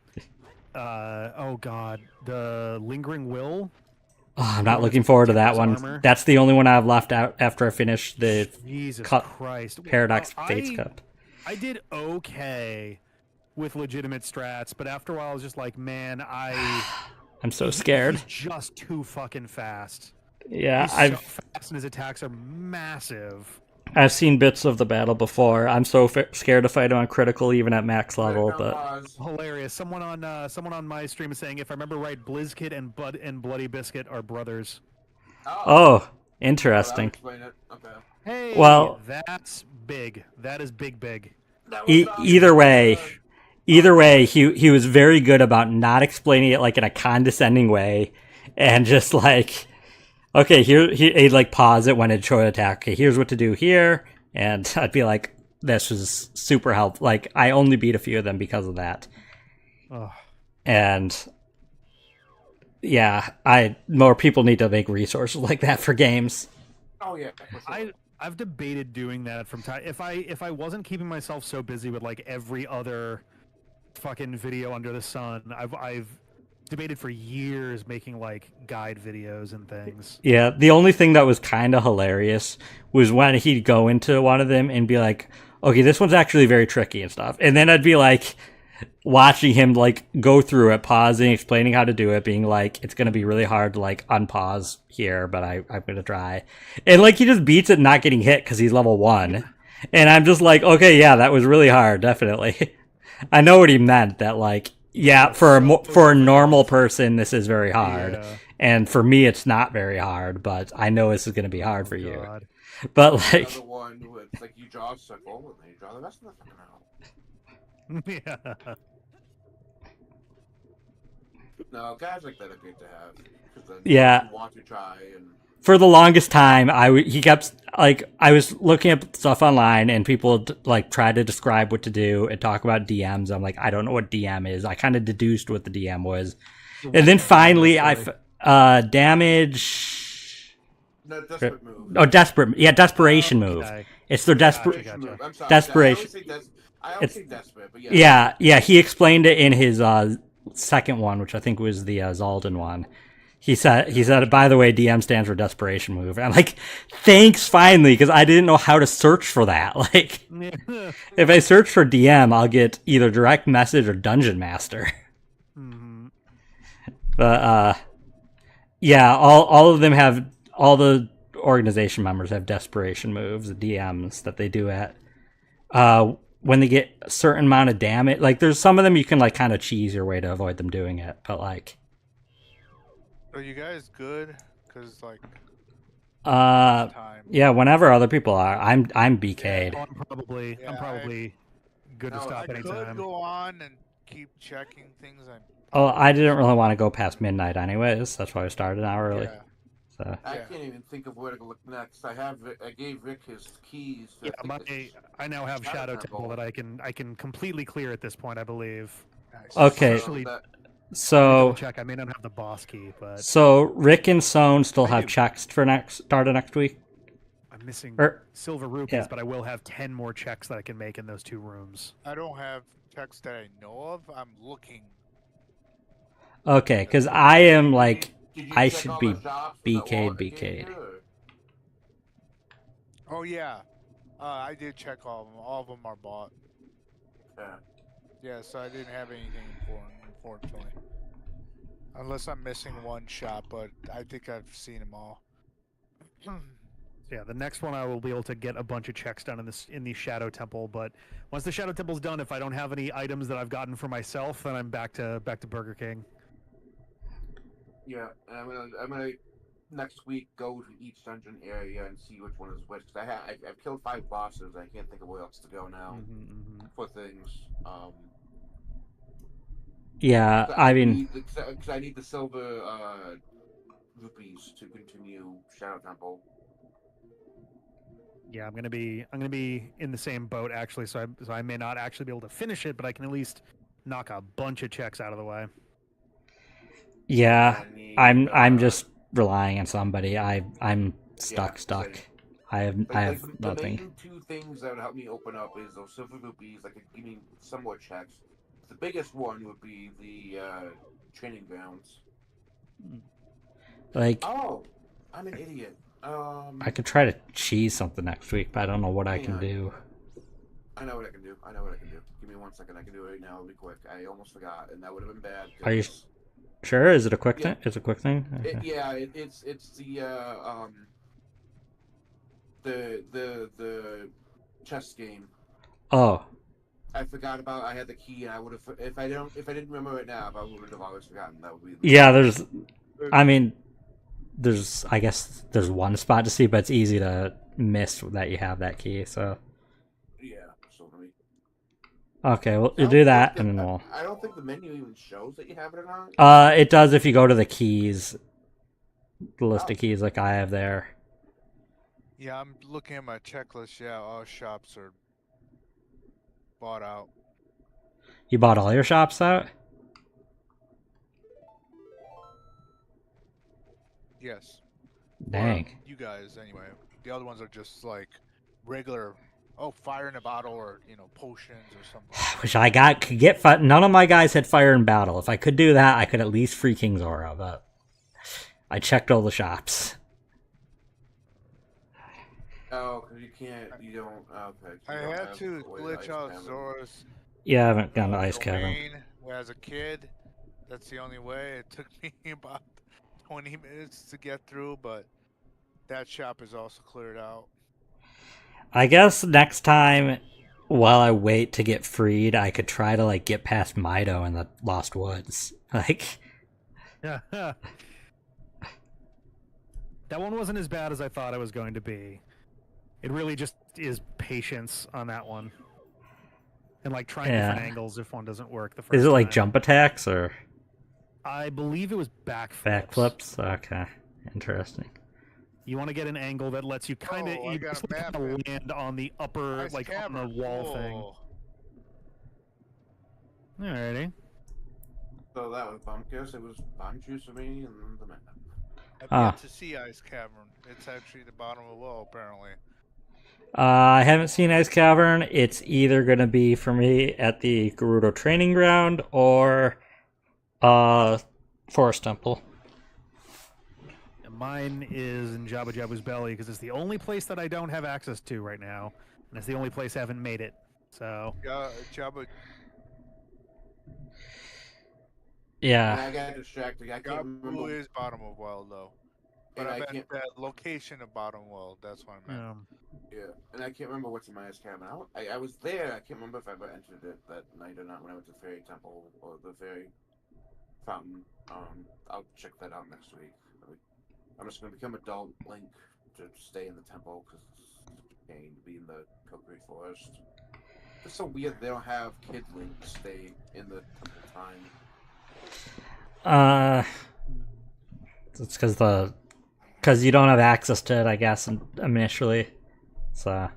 S4: god, the Lingering Will.
S1: Oh, I'm not looking forward to that one.
S4: Armor.
S1: That's the only one I've left out after I finish the
S4: Jesus Christ
S1: Paradox Fates Cup.
S4: I did okay with legitimate strats, but after a while I was just like, man,
S1: I'm so scared.
S4: He's just too fucking fast.
S1: Yeah,
S4: He's so fast, and his attacks are massive.
S1: I've seen bits of the battle before. I'm so scared to fight him on critical, even at max level. But
S4: hilarious. Someone on my stream is saying, if I remember right, Blizzkid and Bloody Biscuit are brothers.
S1: Oh, interesting.
S2: Explain it. Okay.
S4: Hey,
S1: well,
S4: that's big. That is big.
S1: Either way, he was very good about not explaining it like in a condescending way, and just like, okay, he'd like pause it when it'd show an attack. Okay, here's what to do here, and I'd be like, this was super helpful. Like, I only beat a few of them because of that.
S4: Oh.
S1: And yeah, more people need to make resources like that for games.
S2: Oh yeah, for sure.
S4: I've debated doing that from time. If I wasn't keeping myself so busy with like every other fucking video under the sun, I've debated for years making like guide videos and things.
S1: Yeah, the only thing that was kind of hilarious was when he'd go into one of them and be like, okay, this one's actually very tricky and stuff. And then I'd be like watching him like go through it, pausing, explaining how to do it, being like, it's going to be really hard to like unpause here, but I'm going to try. And like he just beats it not getting hit because he's level 1. And I'm just like, okay, yeah, that was really hard, definitely. I know what he meant, that like, yeah, for a normal person, this is very hard. Yeah. And for me, it's not very hard, but I know this is going to be hard for you. But like,
S2: another one where it's like you draw a circle and then you draw the rest of the fucking out.
S4: Yeah.
S2: No, guys like that are great to have. Then
S1: yeah.
S2: You want to try and.
S1: For the longest time, he kept like, I was looking up stuff online and people like try to describe what to do and talk about DMs. I'm like, I don't know what DM is. I kind of deduced what the DM was, and then finally damage.
S2: No, desperate move.
S1: Oh, desperation move.
S4: Okay.
S1: It's their
S2: desperation. I'm sorry,
S1: desperation.
S2: I always say desperate, but yeah.
S1: Yeah. He explained it in his second one, which I think was the Zaldin one. He said, by the way, DM stands for desperation move. And I'm like, thanks, finally, because I didn't know how to search for that. Like, if I search for DM, I'll get either direct message or dungeon master.
S4: Mm-hmm.
S1: But yeah, all of them have, all the organization members have desperation moves, DMs that they do at when they get a certain amount of damage. Like, there's some of them you can like kind of cheese your way to avoid them doing it, but like.
S3: Are you guys good? Cause like.
S1: Yeah. Whenever other people are, I'm BK'd.
S4: Yeah, I'm probably good to stop anytime.
S3: I could go on and keep checking things.
S1: Oh, I didn't really want to go past midnight anyways. That's why I started an hour early.
S3: Yeah.
S1: So
S2: I
S3: Yeah.
S2: can't even think of where to look next. I gave Rick his keys. To,
S4: Yeah,
S2: I think,
S4: I now have
S2: Shadow
S4: Shadow
S2: Temple.
S4: Temple that I can completely clear at this point, I believe.
S3: Nice.
S1: Okay.
S4: Actually, let me double
S1: so
S4: check. I may not have the boss key, but
S1: Rick and Soane still
S4: I
S1: have
S4: do.
S1: checks for start of next week.
S4: I'm missing
S1: Or
S4: silver rupees,
S1: yeah.
S4: but I will have 10 more checks that I can make in those 2 rooms.
S3: I don't have checks that I know of. I'm looking.
S1: Okay, because I am like
S2: Did you
S1: I
S2: check
S1: should
S2: all
S1: be
S2: the shops with that
S1: BK'd
S2: wallet I gave
S1: BK'd.
S2: you, or-
S3: Oh yeah, I did check all of them. All of them are bought.
S2: Yeah.
S3: Yeah, so I didn't have anything important, unfortunately. Unless I'm missing one shop, but I think I've seen them all.
S4: Yeah, the next one I will be able to get a bunch of checks done in the Shadow Temple, but once the Shadow Temple's done, if I don't have any items that I've gotten for myself, then I'm back to Burger King.
S2: Yeah, and I'm gonna next week go to each dungeon area and see which one is which. Cause I've killed 5 bosses. I can't think of where else to go now for things.
S1: Yeah, I mean,
S2: Because I need the silver rupees to continue Shadow Temple.
S4: Yeah, I'm gonna be in the same boat actually, so I may not actually be able to finish it, but I can at least knock a bunch of checks out of the way.
S1: yeah,
S2: I need,
S1: I'm just relying on somebody. I'm stuck.
S2: same.
S1: I have
S2: The
S1: nothing.
S2: main 2 things that would help me open up is those silver rupees that could give me some more checks. The biggest one would be the training grounds.
S1: Like
S2: Oh, I'm an idiot.
S1: I could try to cheese something next week, but I don't know what I
S2: Hang
S1: can
S2: on.
S1: do.
S2: I know what I can do. Give me 1 second. I can do it right now. It'll be quick. I almost forgot, and that would have been bad.
S1: Are you
S2: 'cause-
S1: sure? Is it a quick
S2: Yeah.
S1: thing? It's a quick thing. Okay.
S2: It's the chess game.
S1: Oh,
S2: I forgot about. I had the key, and I would have. If I didn't remember it now, I would have always forgotten. That would be.
S1: yeah. I mean, I guess there's one spot to see, but it's easy to miss that you have that key. So
S2: Yeah. So let me.
S1: okay, well
S2: I
S1: you
S2: don't
S1: do
S2: think
S1: that,
S2: the-
S1: and then we'll.
S2: I don't think the menu even shows that you have it or not.
S1: It does if you go to the keys, the list
S2: Oh.
S1: of keys like I have there.
S3: Yeah, I'm looking at my checklist. Yeah, all shops are bought out.
S1: You bought all your shops out?
S3: Yes.
S1: Dang.
S3: Or you guys, anyway. The other ones are just like regular. Oh, fire in a bottle, or potions or something.
S1: Which I could get. None of my guys had fire in battle. If I could do that, I could at least free King's Aura. But I checked all the shops.
S2: Oh, because you can't. You don't. Okay.
S3: I
S2: you don't
S3: had
S2: have
S3: to
S2: the way
S3: glitch
S2: Ice
S3: out
S2: Cavern-
S3: Zora's
S1: Yeah, I haven't gone to Ice Cavern.
S3: domain as a kid. That's the only way. It took me about 20 minutes to get through, but that shop is also cleared out.
S1: I guess next time, while I wait to get freed, I could try to get past Mido in the Lost Woods.
S4: Yeah. That one wasn't as bad as I thought it was going to be. It really just is patience on that one. And trying different angles if one doesn't work the first
S1: Is it
S4: time.
S1: jump attacks or
S4: I believe it was backflips.
S1: backflips? Okay, interesting.
S4: You want to get an angle that lets you kind of
S3: Oh, I got a map.
S4: land on the upper,
S3: Nice
S4: on the
S3: cavern.
S4: wall thing.
S3: Cool.
S4: Alrighty.
S2: So that was Bumpkiss. It was Bomb Juice for me, and the map.
S3: I've yet to see Ice Cavern. It's actually the bottom of the well, apparently.
S1: I haven't seen Ice Cavern. It's either going to be for me at the Gerudo Training Ground or Forest Temple.
S4: And mine is in Jabba Jabba's belly because it's the only place that I don't have access to right now, and it's the only place I haven't made it. So
S3: Yeah, Jabba.
S1: Yeah.
S2: And I got distracted. I can't
S3: Gabu
S2: remember.
S3: is bottom of well, though. But
S2: And
S3: I
S2: I
S3: bet
S2: can't.
S3: that location of bottom well, that's what I meant.
S2: Yeah, and I can't remember what's in my Ice Cavern. I was there. I can't remember if I ever entered it that night or not when I went to the Fairy Temple or the Fairy Fountain. I'll check that out next week. I'm just gonna become adult Link to stay in the temple because it's a pain to be in the Kokiri Forest. It's so weird they don't have Kid Link stay in the temple time.
S1: It's because the because you don't have access to it, I guess, initially. So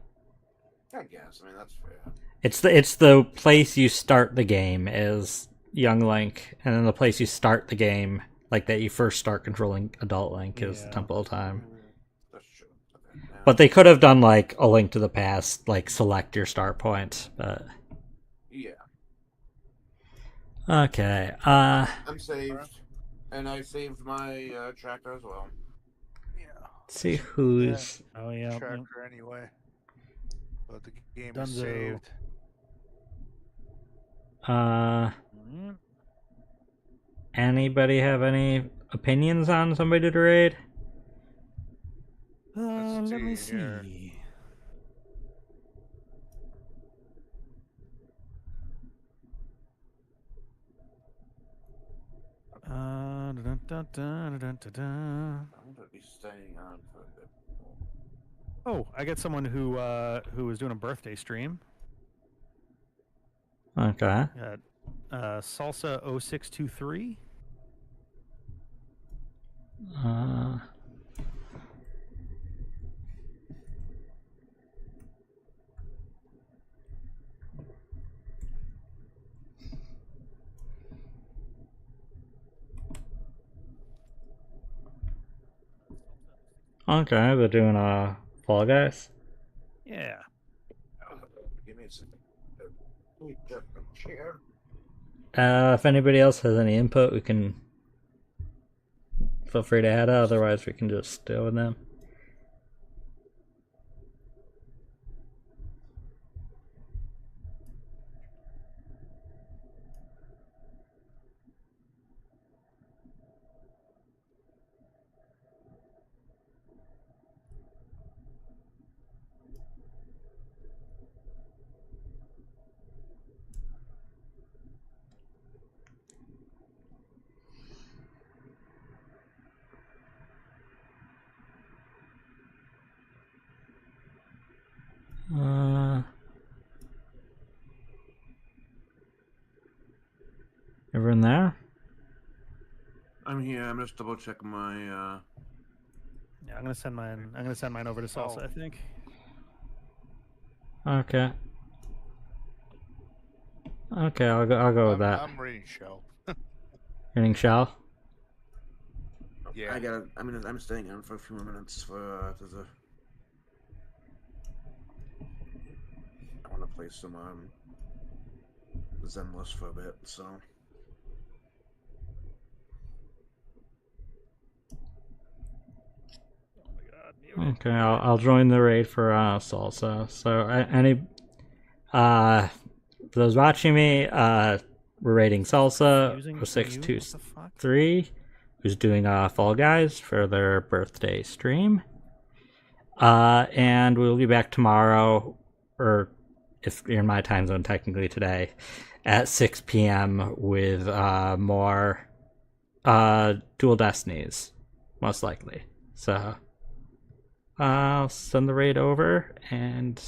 S2: I guess. I mean, that's fair.
S1: it's the place you start the game is young Link, and then the place you start the game, like that you first start controlling adult Link, is the
S4: Yeah.
S1: Temple of Time.
S2: That's true. Okay. Yeah.
S1: But they could have done like a Link to the Past, like select your start point. But
S2: Yeah.
S1: okay,
S2: I'm saved, and I saved my tracker as well.
S3: Yeah.
S1: let's see who's.
S4: Oh yeah.
S3: Tracker anyway. But the game
S4: Dunzo.
S3: is saved.
S4: Mm.
S1: Anybody have any opinions on somebody to raid?
S3: Let's
S4: Let me
S3: see here.
S4: see.
S2: I'm gonna be staying on for a bit.
S4: Oh, I got someone who was doing a birthday stream.
S1: Okay.
S4: Salsa 0623.
S1: Okay, they're doing Fall Guys.
S4: Yeah.
S2: Give me a second. Let me get a chair.
S1: If anybody else has any input, we can feel free to add it. Otherwise, we can just deal with them. Everyone there?
S2: I'm here. I'm just double checking my.
S4: Yeah, I'm gonna send mine over to Salsa. I think.
S1: Okay. Okay, I'll go with that.
S3: I'm reading show.
S1: Reading Shell.
S3: Yeah.
S2: I'm staying on for a few more minutes for the. I want to play some Zenless for a bit, so.
S1: Okay, I'll join the raid for Salsa. So for those watching me, we're raiding Salsa
S4: Using
S1: 0623, who's doing Fall Guys for their birthday stream. And we'll be back tomorrow, or if you're in my time zone, technically today, at 6 p.m. with more Dual Destinies, most likely. So I'll send the raid over, and